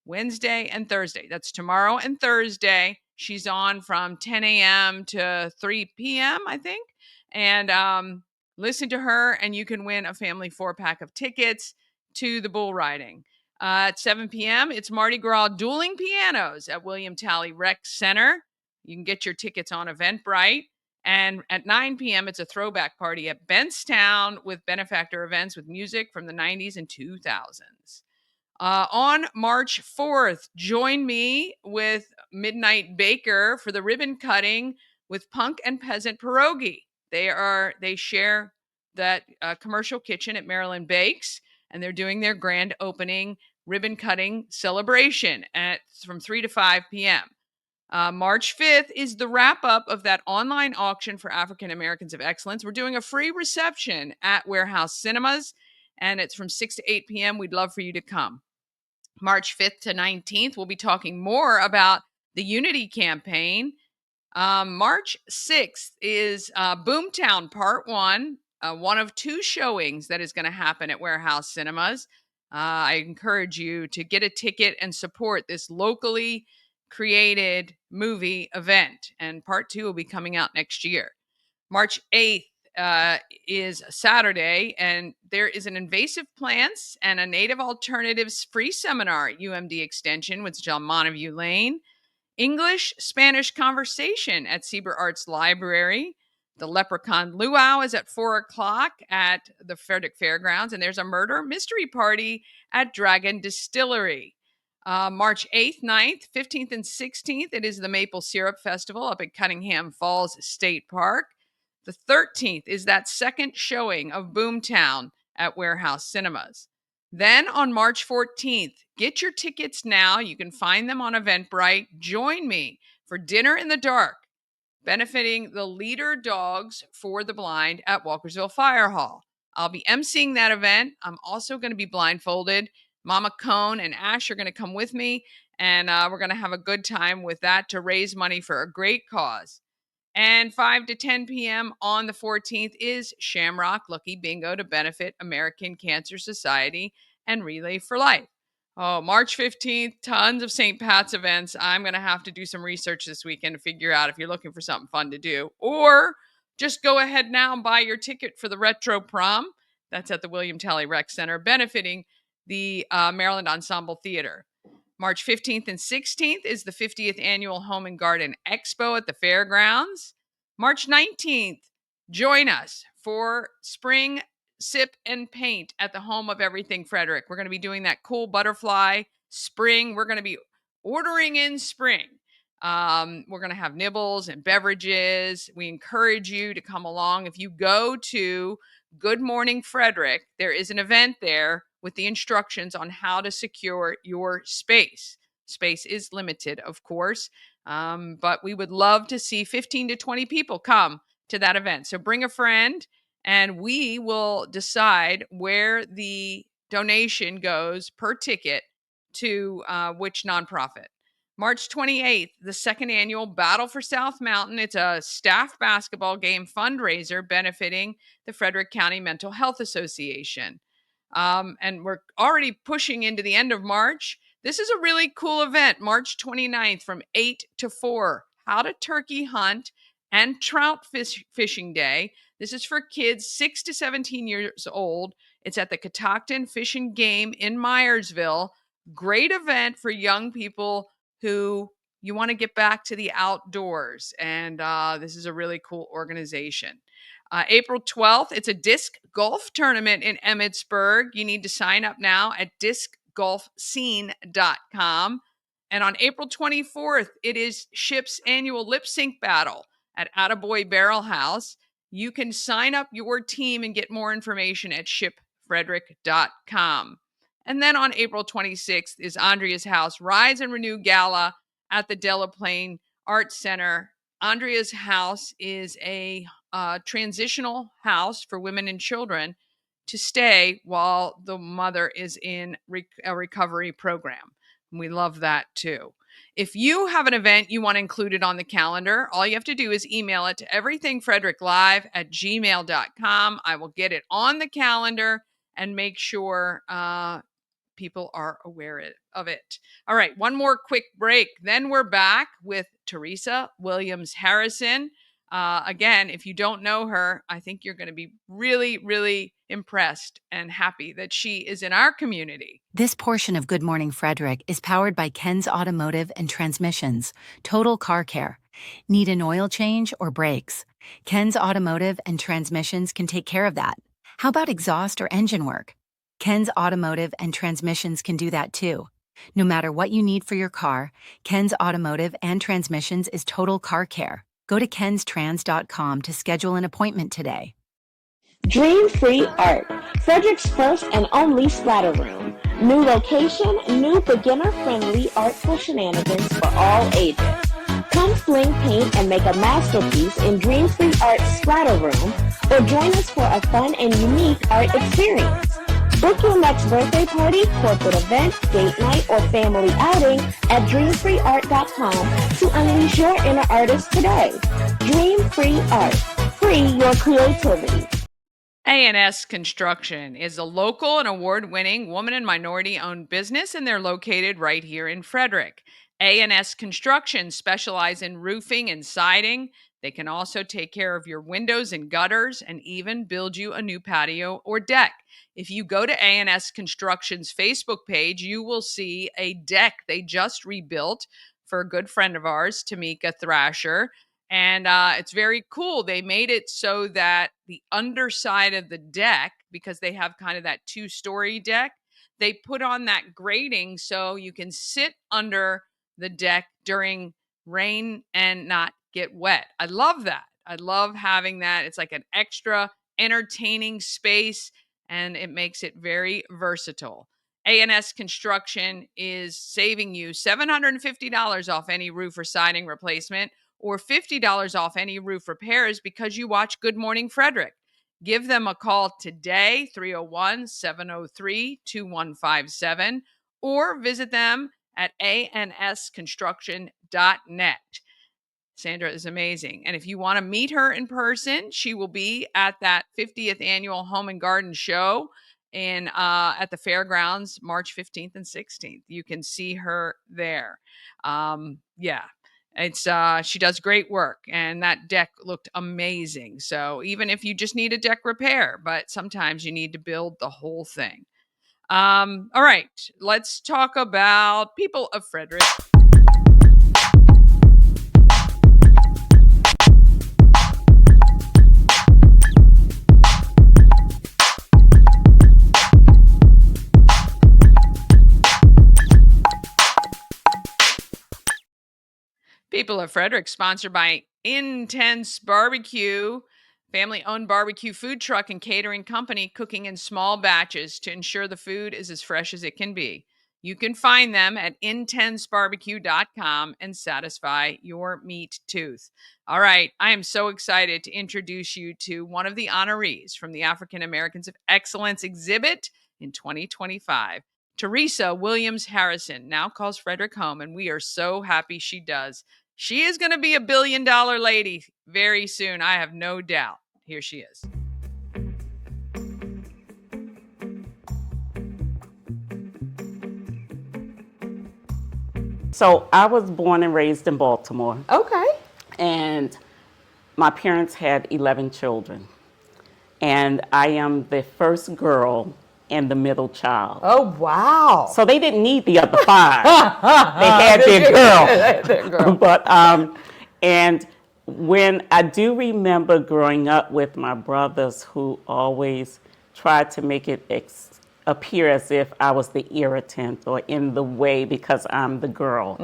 Speaker 3: Wednesday and Thursday. That's tomorrow and Thursday. She's on from 10 a.m. to 3 p.m., I think. And listen to her, and you can win a family 4-pack of tickets to the bull riding. At 7 p.m., it's Mardi Gras Dueling Pianos at William Talley Rec Center. You can get your tickets on Eventbrite. And at 9 p.m., it's a throwback party at Bentstown with benefactor events with music from the 90s and 2000s. On March 4th, join me with Midnight Baker for the ribbon cutting with Punk and Peasant Pierogi. They share that commercial kitchen at Maryland Bakes, and they're doing their grand opening ribbon cutting celebration from 3 to 5 p.m. March 5th is the wrap up of that online auction for African Americans of Excellence. We're doing a free reception at Warehouse Cinemas, and it's from 6 to 8 p.m. We'd love for you to come. March 5th to 19th, we'll be talking more about the Unity campaign. March 6th is Boomtown Part 1, one of 2 showings that is going to happen at Warehouse Cinemas. I encourage you to get a ticket and support this locally created movie event. And Part 2 will be coming out next year. March 8th is Saturday, and there is an invasive plants and a native alternatives free seminar at UMD Extension, which is on Montague Lane. English Spanish conversation at Sieber Arts Library. The Leprechaun Luau is at 4 o'clock at the Frederick Fairgrounds, and there's a murder mystery party at Dragon Distillery. March 8th, 9th, 15th, and 16th, it is the Maple Syrup Festival up at Cunningham Falls State Park. The 13th is that second showing of Boomtown at Warehouse Cinemas. Then on March 14th, get your tickets now. You can find them on Eventbrite. Join me for Dinner in the Dark, benefiting the Leader Dogs for the Blind at Walkersville Fire Hall. I'll be emceeing that event. I'm also going to be blindfolded. Mama Cone and Ash are going to come with me, and we're going to have a good time with that to raise money for a great cause. And 5 to 10 p.m. on the 14th is Shamrock Lucky Bingo to benefit American Cancer Society and Relay for Life. Oh, March 15th, tons of St. Pat's events. I'm going to have to do some research this weekend to figure out if you're looking for something fun to do. Or just go ahead now and buy your ticket for the Retro Prom. That's at the William Talley Rec Center, benefiting the Maryland Ensemble Theater. March 15th and 16th is the 50th Annual Home and Garden Expo at the Fairgrounds. March 19th, join us for Spring Sip and Paint at the home of Everything Frederick. We're going to be doing that cool butterfly spring. We're going to be ordering in spring. We're going to have nibbles and beverages. We encourage you to come along. If you go to Good Morning Frederick, there is an event there with the instructions on how to secure your space. Space is limited, of course, but we would love to see 15 to 20 people come to that event. So bring a friend, and we will decide where the donation goes per ticket to which nonprofit. March 28th, the second annual Battle for South Mountain. It's a staff basketball game fundraiser benefiting the Frederick County Mental Health Association. And we're already pushing into the end of March. This is a really cool event, March 29th from 8 to 4. How to turkey hunt and trout fishing day. This is for kids 6 to 17 years old. It's at the Catoctin Fish and Game in Myersville. Great event for young people who you want to get back to the outdoors. And this is a really cool organization. April 12th, it's a disc golf tournament in Emmitsburg. You need to sign up now at discgolfscene.com. And on April 24th, it is SHIP's annual lip sync battle at Attaboy Barrel House. You can sign up your team and get more information at shipfrederick.com. And then on April 26th is Andrea's House Rise and Renew Gala at the Delaplane Arts Center. Andrea's House is a transitional house for women and children to stay while the mother is in a recovery program. And we love that too. If you have an event you want included on the calendar, all you have to do is email it to everythingfredericklive@gmail.com. I will get it on the calendar and make sure people are aware of it. All right, one more quick break. Then we're back with Theresa Williams Harrison. Again, if you don't know her, I think you're going to be really, really impressed and happy that she is in our community.
Speaker 7: This portion of Good Morning Frederick is powered by Ken's Automotive and Transmissions, Total Car Care. Need an oil change or brakes? Ken's Automotive and Transmissions can take care of that. How about exhaust or engine work? Ken's Automotive and Transmissions can do that too. No matter what you need for your car, Ken's Automotive and Transmissions is Total Car Care. Go to kenstrans.com to schedule an appointment today.
Speaker 8: Dream Free Art, Frederick's first and only splatter room. New location, new beginner-friendly artful shenanigans for all ages. Come sling paint and make a masterpiece in Dream Free Art's splatter room, or join us for a fun and unique art experience. Book your next birthday party, corporate event, date night, or family outing at dreamfreeart.com to unleash your inner artist today. Dream Free Art. Free your creativity.
Speaker 3: A&S Construction is a local and award-winning woman and minority-owned business, and they're located right here in Frederick. A&S Construction specialize in roofing and siding. They can also take care of your windows and gutters and even build you a new patio or deck. If you go to A&S Construction's Facebook page, you will see a deck they just rebuilt for a good friend of ours, Tamika Thrasher. And it's very cool. They made it so that the underside of the deck, because they have kind of that 2-story deck, they put on that grating so you can sit under the deck during rain and not get wet. I love that. I love having that. It's like an extra entertaining space, and it makes it very versatile. A&S Construction is saving you $750 off any roof or siding replacement, or $50 off any roof repairs because you watch Good Morning Frederick. Give them a call today, 301-703-2157, or visit them at ansconstruction.net. Sandra is amazing. And if you want to meet her in person, she will be at that 50th annual Home and Garden Show at the fairgrounds March 15th and 16th. You can see her there. It's she does great work, and that deck looked amazing. So even if you just need a deck repair, but sometimes you need to build the whole thing. All right, let's talk about People of Frederick. People of Frederick, sponsored by Intense Barbecue, family-owned barbecue food truck and catering company, cooking in small batches to ensure the food is as fresh as it can be. You can find them at intensebarbecue.com and satisfy your meat tooth. All right, I am so excited to introduce you to one of the honorees from the African Americans of Excellence exhibit in 2025. Theresa Williams Harrison now calls Frederick home, and we are so happy she does. She is going to be a $1 billion lady very soon. I have no doubt. Here she is.
Speaker 9: So I was born and raised in Baltimore.
Speaker 2: Okay.
Speaker 9: And my parents had 11 children. And I am the first girl and the middle child.
Speaker 2: Oh, wow.
Speaker 9: So they didn't need the other 5. They had their girl. But and when I do remember growing up with my brothers who always tried to make it appear as if I was the irritant or in the way because I'm the girl.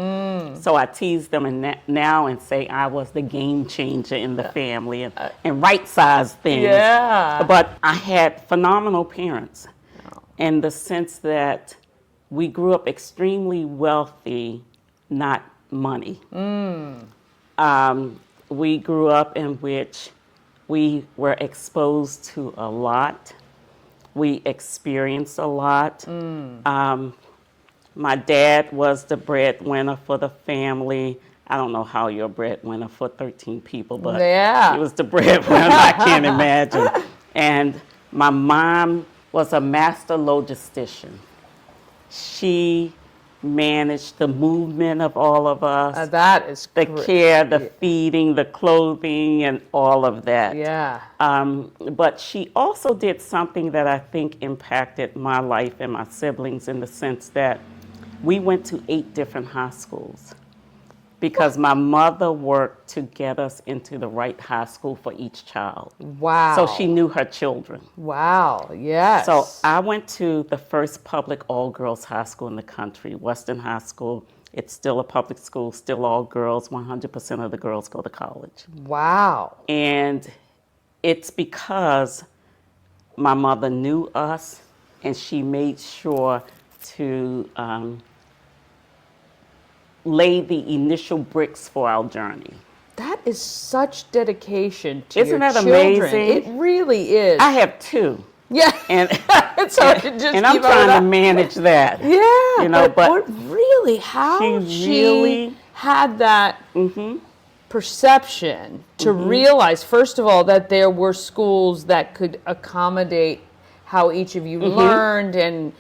Speaker 9: So I tease them now and say I was the game changer in the family and right-size things.
Speaker 2: Yeah.
Speaker 9: But I had phenomenal parents in the sense that we grew up extremely wealthy, not money. We grew up in which we were exposed to a lot. We experienced a lot. My dad was the breadwinner for the family. I don't know how you're a breadwinner for 13 people, but he was the breadwinner. I can't imagine. And my mom was a master logistician. She managed the movement of all of us.
Speaker 2: That is
Speaker 9: the care, the feeding, the clothing, and all of that.
Speaker 2: Yeah.
Speaker 9: But she also did something that I think impacted my life and my siblings in the sense that we went to 8 different high schools because my mother worked to get us into the right high school for each child.
Speaker 2: Wow.
Speaker 9: So she knew her children.
Speaker 2: Wow, yes.
Speaker 9: So I went to the first public all-girls high school in the country, Western High School. It's still a public school, still all girls. 100% of the girls go to college.
Speaker 2: Wow.
Speaker 9: And it's because my mother knew us and she made sure to lay the initial bricks for our journey.
Speaker 2: That is such dedication to
Speaker 9: Isn't
Speaker 2: your
Speaker 9: that
Speaker 2: children.
Speaker 9: amazing?
Speaker 2: It really is.
Speaker 9: I have 2.
Speaker 2: Yeah.
Speaker 9: And
Speaker 2: it's hard to just
Speaker 9: and I'm trying to manage that.
Speaker 2: Yeah.
Speaker 9: You know,
Speaker 2: but really, how she had that perception to realize, first of all, that there were schools that could accommodate how each of you learned and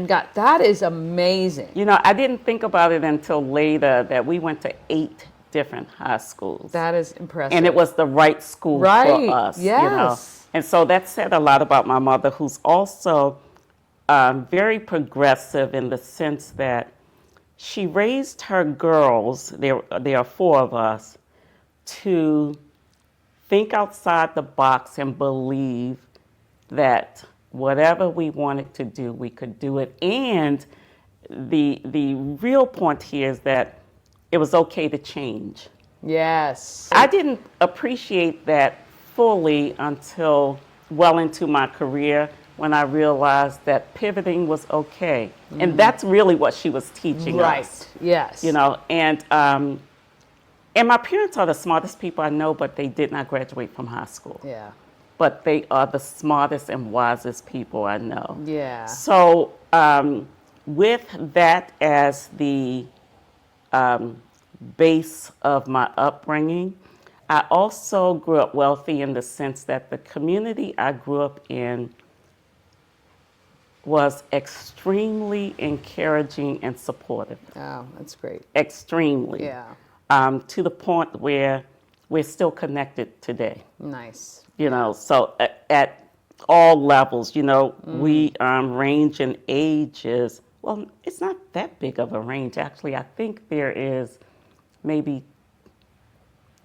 Speaker 2: got, that is amazing.
Speaker 9: You know, I didn't think about it until later that we went to 8 different high schools.
Speaker 2: That is impressive.
Speaker 9: And it was the right school for us.
Speaker 2: Yes.
Speaker 9: You know? And so that said a lot about my mother, who's also very progressive in the sense that she raised her girls, there are 4 of us, to think outside the box and believe that whatever we wanted to do, we could do it. And the real point here is that it was okay to change.
Speaker 10: Yes.
Speaker 9: I didn't appreciate that fully until well into my career when I realized that pivoting was okay. And that's really what she was teaching
Speaker 10: Right.
Speaker 9: us.
Speaker 10: Yes.
Speaker 9: You know, and my parents are the smartest people I know, but they did not graduate from high school.
Speaker 10: Yeah.
Speaker 9: But they are the smartest and wisest people I know.
Speaker 10: Yeah.
Speaker 9: So with that as the base of my upbringing, I also grew up wealthy in the sense that the community I grew up in was extremely encouraging and supportive.
Speaker 10: Oh, that's great.
Speaker 9: Extremely.
Speaker 10: Yeah.
Speaker 9: To the point where we're still connected today.
Speaker 10: Nice.
Speaker 9: You know, so at all levels, you know, we range in ages. Well, it's not that big of a range, actually. I think there is maybe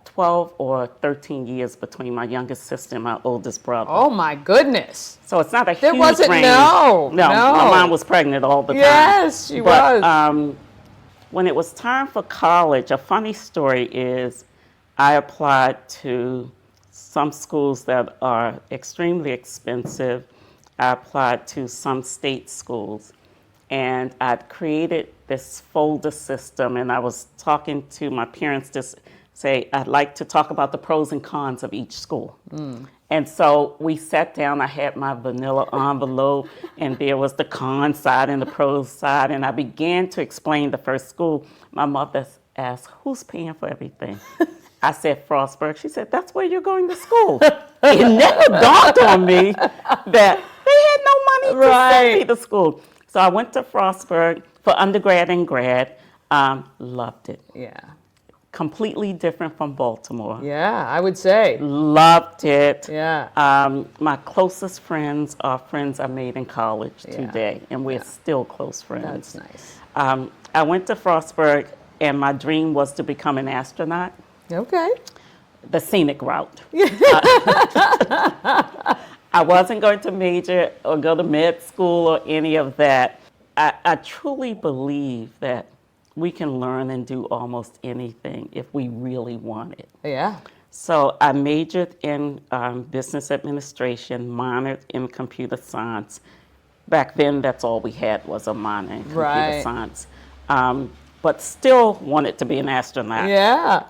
Speaker 9: 12 or 13 years between my youngest sister and my oldest brother.
Speaker 10: Oh my goodness.
Speaker 9: So it's not a
Speaker 10: There
Speaker 9: huge
Speaker 10: wasn't,
Speaker 9: range.
Speaker 10: no.
Speaker 9: My mom was pregnant all the time.
Speaker 10: Yes, she was.
Speaker 9: When it was time for college, a funny story is I applied to some schools that are extremely expensive. I applied to some state schools. And I'd created this folder system, and I was talking to my parents to say, I'd like to talk about the pros and cons of each school. And so we sat down, I had my vanilla envelope, and there was the con side and the pros side, and I began to explain the first school. My mother asked, who's paying for everything? I said, Frostburg. She said, that's where you're going to school. It never dawned on me that they had no money to send me to school. So I went to Frostburg for undergrad and grad. Loved it.
Speaker 10: Yeah.
Speaker 9: Completely different from Baltimore.
Speaker 10: Yeah, I would say.
Speaker 9: Loved it.
Speaker 10: Yeah.
Speaker 9: My closest friends are friends I made in college today, and we're still close friends.
Speaker 10: That's nice.
Speaker 9: I went to Frostburg, and my dream was to become an astronaut.
Speaker 10: Okay.
Speaker 9: The scenic route. I wasn't going to major or go to med school or any of that. I truly believe that we can learn and do almost anything if we really want it.
Speaker 10: Yeah.
Speaker 9: So I majored in business administration, minored in computer science. Back then, that's all we had was a minor in computer science. But still wanted to be an astronaut.
Speaker 10: Yeah.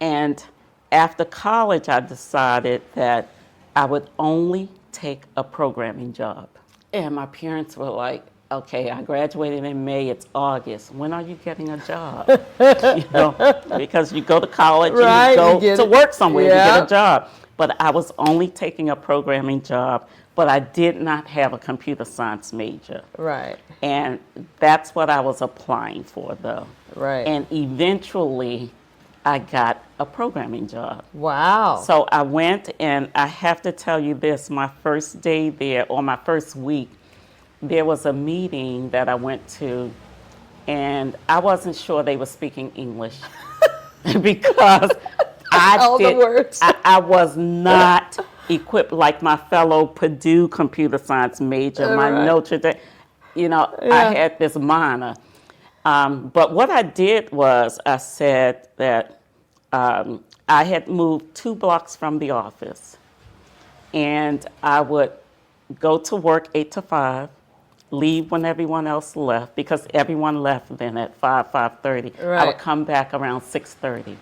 Speaker 9: And after college, I decided that I would only take a programming job. And my parents were like, okay, I graduated in May, it's August. When are you getting a job? You know, because you go to college and you go to work somewhere to get a job. But I was only taking a programming job, but I did not have a computer science major.
Speaker 10: Right.
Speaker 9: And that's what I was applying for, though.
Speaker 10: Right.
Speaker 9: And eventually, I got a programming job.
Speaker 10: Wow.
Speaker 9: So I went, and I have to tell you this, my first day there, or my first week, there was a meeting that I went to, and I wasn't sure they were speaking English because I was not equipped like my fellow Purdue computer science major, my Notre Dame. You know, I had this minor. But what I did was I said that I had moved 2 blocks from the office, and I would go to work 8 to 5, leave when everyone else left, because everyone left then at 5:30. I would come back around 6:30,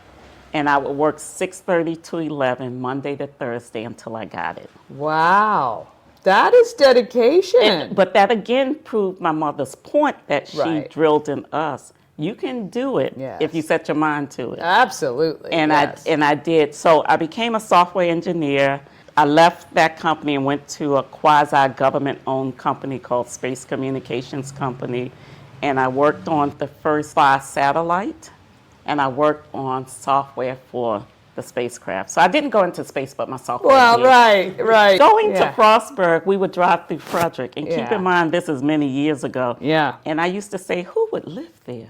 Speaker 9: and I would work 6:30 to 11, Monday to Thursday, until I got it.
Speaker 10: Wow. That is dedication.
Speaker 9: But that again proved my mother's point that she drilled in us. You can do it if you set your mind to it.
Speaker 10: Absolutely.
Speaker 9: And I did. So I became a software engineer. I left that company and went to a quasi-government-owned company called Space Communications Company. And I worked on the first 5 satellite, and I worked on software for the spacecraft. So I didn't go into space, but my software did.
Speaker 10: Right.
Speaker 9: Going to Frostburg, we would drive through Frederick. And keep in mind, this is many years ago.
Speaker 10: Yeah.
Speaker 9: And I used to say, who would live there?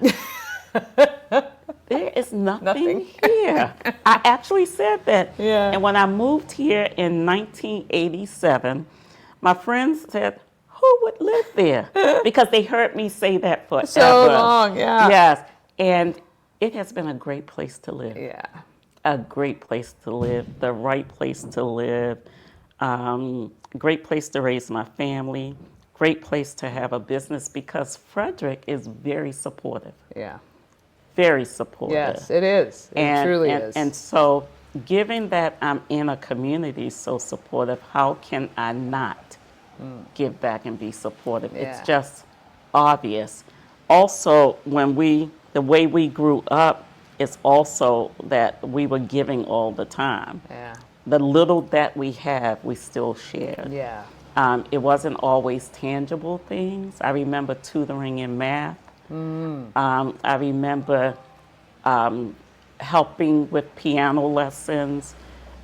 Speaker 9: there is nothing here. I actually said that.
Speaker 10: Yeah.
Speaker 9: And when I moved here in 1987, my friends said, who would live there? Because they heard me say that forever.
Speaker 10: So long, yeah.
Speaker 9: Yes. And it has been a great place to live.
Speaker 10: Yeah.
Speaker 9: A great place to live, the right place to live, great place to raise my family, great place to have a business because Frederick is very supportive.
Speaker 10: Yeah.
Speaker 9: Very supportive.
Speaker 10: Yes, it is. It truly is.
Speaker 9: And so, given that I'm in a community so supportive, how can I not give back and be supportive?
Speaker 10: Yeah.
Speaker 9: It's just obvious. Also, the way we grew up is also that we were giving all the time.
Speaker 10: Yeah.
Speaker 9: The little that we have, we still shared.
Speaker 10: Yeah.
Speaker 9: It wasn't always tangible things. I remember tutoring in math. I remember helping with piano lessons.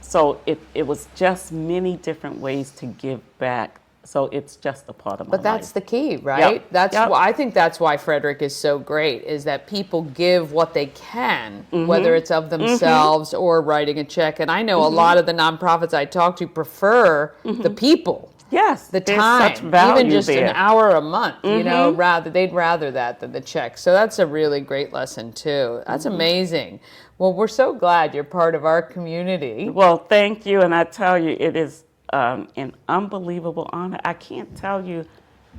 Speaker 9: So it was just many different ways to give back. So it's just a part of my life.
Speaker 10: But that's the key, right?
Speaker 9: Yep.
Speaker 10: That's
Speaker 9: Yep.
Speaker 10: why I think that's why Frederick is so great, is that people give what they can, whether it's of themselves or writing a check. And I know a lot of the nonprofits I talk to prefer the people.
Speaker 9: Yes,
Speaker 10: The
Speaker 9: there's
Speaker 10: time,
Speaker 9: such value
Speaker 10: even just
Speaker 9: there.
Speaker 10: an hour a month, you know, they'd rather that than the check. So that's a really great lesson too. That's amazing. Well, we're so glad you're part of our community.
Speaker 9: Well, thank you, and I tell you, it is an unbelievable honor. I can't tell you,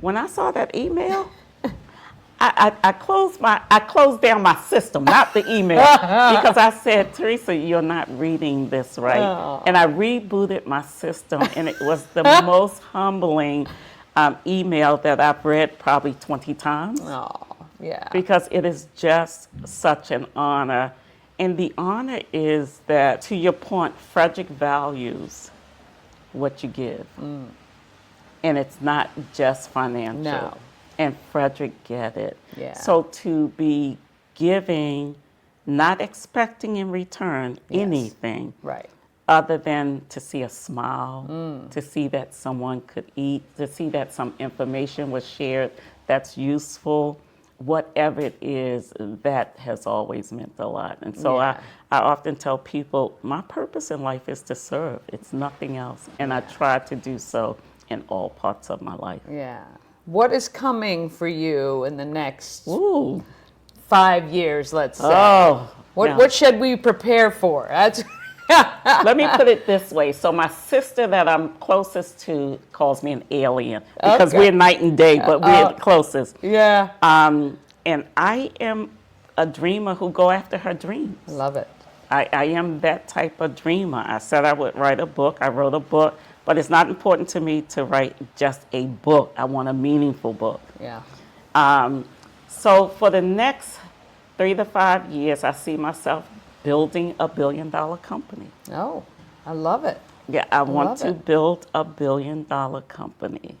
Speaker 9: when I saw that email, I closed down my system, not the email, because I said, Theresa, you're not reading this right.
Speaker 10: Oh.
Speaker 9: And I rebooted my system, and it was the most humbling email that I've read probably 20 times.
Speaker 10: Oh, yeah.
Speaker 9: Because it is just such an honor. And the honor is that, to your point, Frederick values what you give. And it's not just financial.
Speaker 10: No.
Speaker 9: And Frederick get it.
Speaker 10: Yeah.
Speaker 9: So to be giving, not expecting in return anything,
Speaker 10: Right.
Speaker 9: other than to see a smile, to see that someone could eat, to see that some information was shared that's useful, whatever it is, that has always meant a lot. And so
Speaker 10: Yeah.
Speaker 9: I often tell people, my purpose in life is to serve. It's nothing else. And I try to do so in all parts of my life.
Speaker 10: Yeah. What is coming for you in the next
Speaker 9: Ooh.
Speaker 10: 5 years, let's say?
Speaker 9: Oh. yeah.
Speaker 10: What should we prepare for? That's
Speaker 9: Let me put it this way. So my sister that I'm closest to calls me an alien because
Speaker 10: Okay.
Speaker 9: we're night and day, but we're the closest.
Speaker 10: yeah.
Speaker 9: And I am a dreamer who go after her dreams.
Speaker 10: Love it.
Speaker 9: I am that type of dreamer. I said I would write a book. I wrote a book, but it's not important to me to write just a book. I want a meaningful book.
Speaker 10: Yeah.
Speaker 9: So for the next 3 to 5 years, I see myself building a $1 billion company.
Speaker 10: Oh, I love it.
Speaker 9: Yeah, I want
Speaker 10: love
Speaker 9: to
Speaker 10: it.
Speaker 9: build a $1 billion company.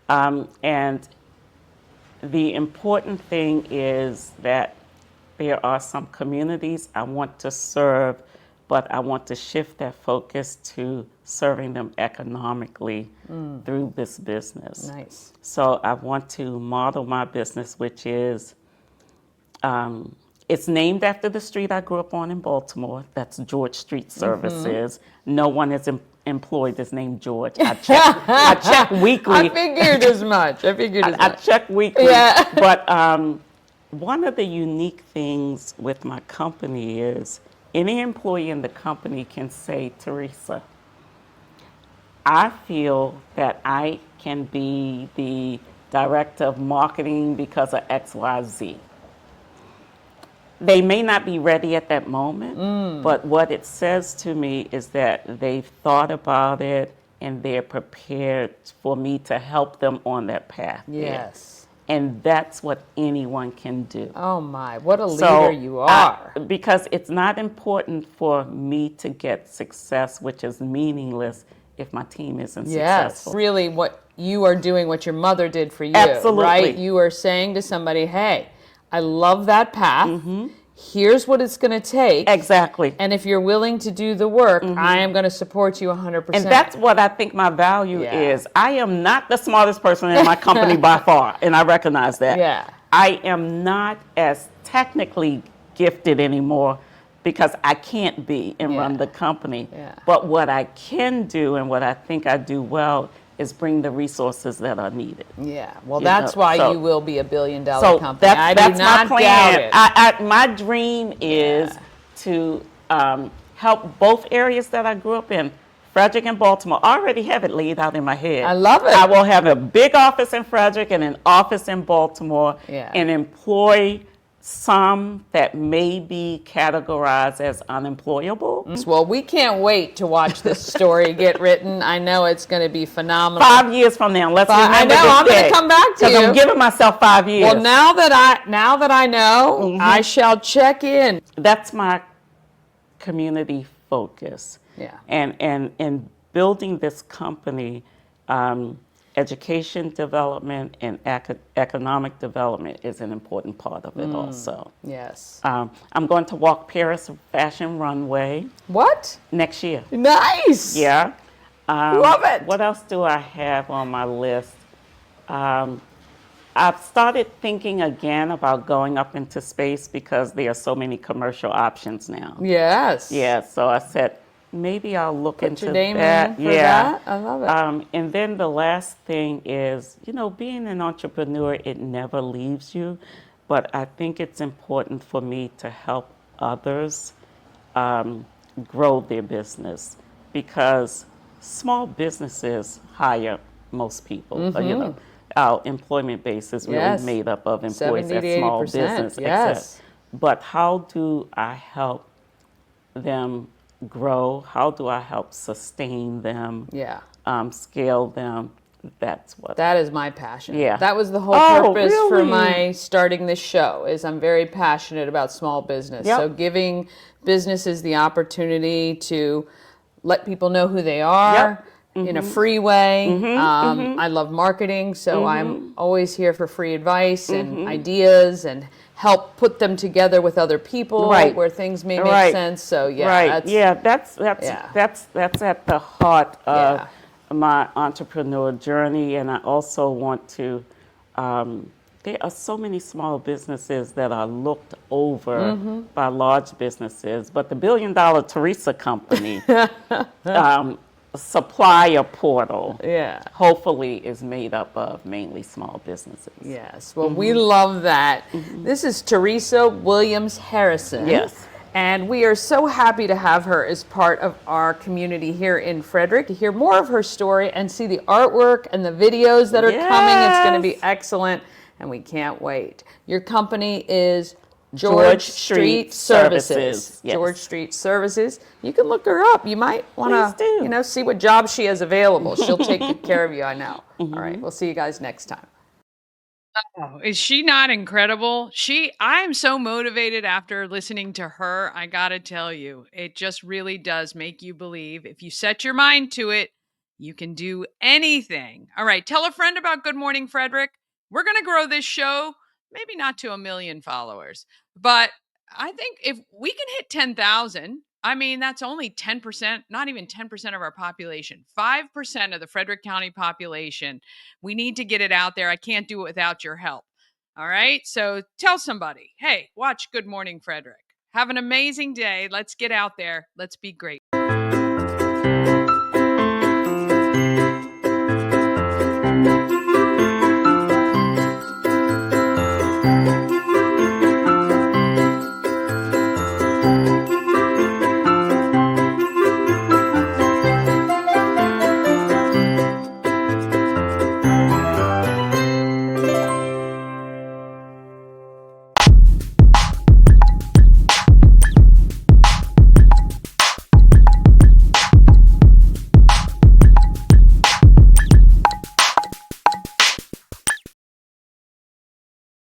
Speaker 9: And the important thing is that there are some communities I want to serve, but I want to shift that focus to serving them economically through this business.
Speaker 10: Nice.
Speaker 9: So I want to model my business, which is, it's named after the street I grew up on in Baltimore. That's George Street Services. No one is employed is named George. I check weekly.
Speaker 10: I figured as much.
Speaker 9: I check weekly.
Speaker 10: Yeah.
Speaker 9: But one of the unique things with my company is any employee in the company can say, Theresa, I feel that I can be the director of marketing because of XYZ. They may not be ready at that moment, but what it says to me is that they've thought about it and they're prepared for me to help them on that path.
Speaker 10: Yes.
Speaker 9: And that's what anyone can do.
Speaker 10: Oh my, what a
Speaker 9: So,
Speaker 10: leader you are.
Speaker 9: because it's not important for me to get success, which is meaningless if my team isn't
Speaker 10: Yes,
Speaker 9: successful.
Speaker 10: really what you are doing, what your mother did for you,
Speaker 9: Absolutely.
Speaker 10: right? You are saying to somebody, hey, I love that path. Here's what it's going to take.
Speaker 9: Exactly.
Speaker 10: And if you're willing to do the work, I am going to support you 100%.
Speaker 9: And that's what I think my value
Speaker 10: Yeah.
Speaker 9: is. I am not the smartest person in my company by far, and I recognize that.
Speaker 10: Yeah.
Speaker 9: I am not as technically gifted anymore because I can't be and run the company. But what I can do and what I think I do well is bring the resources that are needed.
Speaker 10: Yeah, well, that's why you will be $1 billion company.
Speaker 9: That's
Speaker 10: I do not
Speaker 9: my
Speaker 10: doubt
Speaker 9: plan.
Speaker 10: it.
Speaker 9: My dream is to help both areas that I grew up in, Frederick and Baltimore. I already have it laid out in my head.
Speaker 10: I love it.
Speaker 9: I will have a big office in Frederick and an office in Baltimore and employ some that may be categorized as unemployable.
Speaker 10: Well, we can't wait to watch this story get written. I know it's going to be phenomenal.
Speaker 9: 5 years from now, let's remember
Speaker 10: I know,
Speaker 9: this
Speaker 10: I'm going
Speaker 9: day,
Speaker 10: to come back to you.
Speaker 9: because I'm giving myself 5 years.
Speaker 10: Well, now that I know, I shall check in.
Speaker 9: That's my community focus.
Speaker 10: Yeah.
Speaker 9: And building this company, education development and economic development is an important part of it also.
Speaker 10: Yes.
Speaker 9: I'm going to walk Paris Fashion Runway.
Speaker 10: What?
Speaker 9: Next year.
Speaker 10: Nice.
Speaker 9: Yeah.
Speaker 10: Love it.
Speaker 9: What else do I have on my list? I've started thinking again about going up into space because there are so many commercial options now.
Speaker 10: Yes.
Speaker 9: Yeah, so I said, maybe I'll look
Speaker 10: Put
Speaker 9: into
Speaker 10: your name
Speaker 9: that.
Speaker 10: in for that. I love it.
Speaker 9: And then the last thing is, being an entrepreneur, it never leaves you. But I think it's important for me to help others grow their business because small businesses hire most people. Our employment base is really made up of employees at small business.
Speaker 10: Yes.
Speaker 9: But how do I help them grow? How do I help sustain them?
Speaker 10: Yeah.
Speaker 9: Scale them?
Speaker 10: That is my passion.
Speaker 9: Yeah.
Speaker 10: That was the whole purpose for
Speaker 9: really?
Speaker 10: my starting this show. Is I'm very passionate about small business.
Speaker 9: Yep.
Speaker 10: So giving businesses the opportunity to let people know who they are. In a free way. I love marketing, so I'm always here for free advice and ideas and help put them together with other people where things may make sense. So
Speaker 9: that's at the heart of my entrepreneur journey, and I also want to. There are so many small businesses that are looked over by large businesses, but the $1 billion Theresa company. Supplier portal hopefully is made up of mainly small businesses.
Speaker 10: Yes, well, we love that. This is Theresa Williams Harrison.
Speaker 9: Yes.
Speaker 10: And we are so happy to have her as part of our community here in Frederick. To hear more of her story and see the artwork and the videos that are coming, it's going to be excellent, and we can't wait. Your company is George Street Services.
Speaker 9: Yes.
Speaker 10: George Street Services. You can look her up. You might want to, see what jobs she has available. She'll take good care of you, I know. All right, we'll see you guys next time.
Speaker 3: Oh, is she not incredible? I am so motivated after listening to her. I gotta tell you, it just really does make you believe if you set your mind to it, you can do anything. All right, tell a friend about Good Morning Frederick. We're gonna grow this show. Maybe not to 1 million followers, but I think if we can hit 10,000, that's only 10%, not even 10% of our population, 5% of the Frederick County population. We need to get it out there. I can't do it without your help. All right. So tell somebody, hey, watch Good Morning Frederick. Have an amazing day. Let's get out there. Let's be great.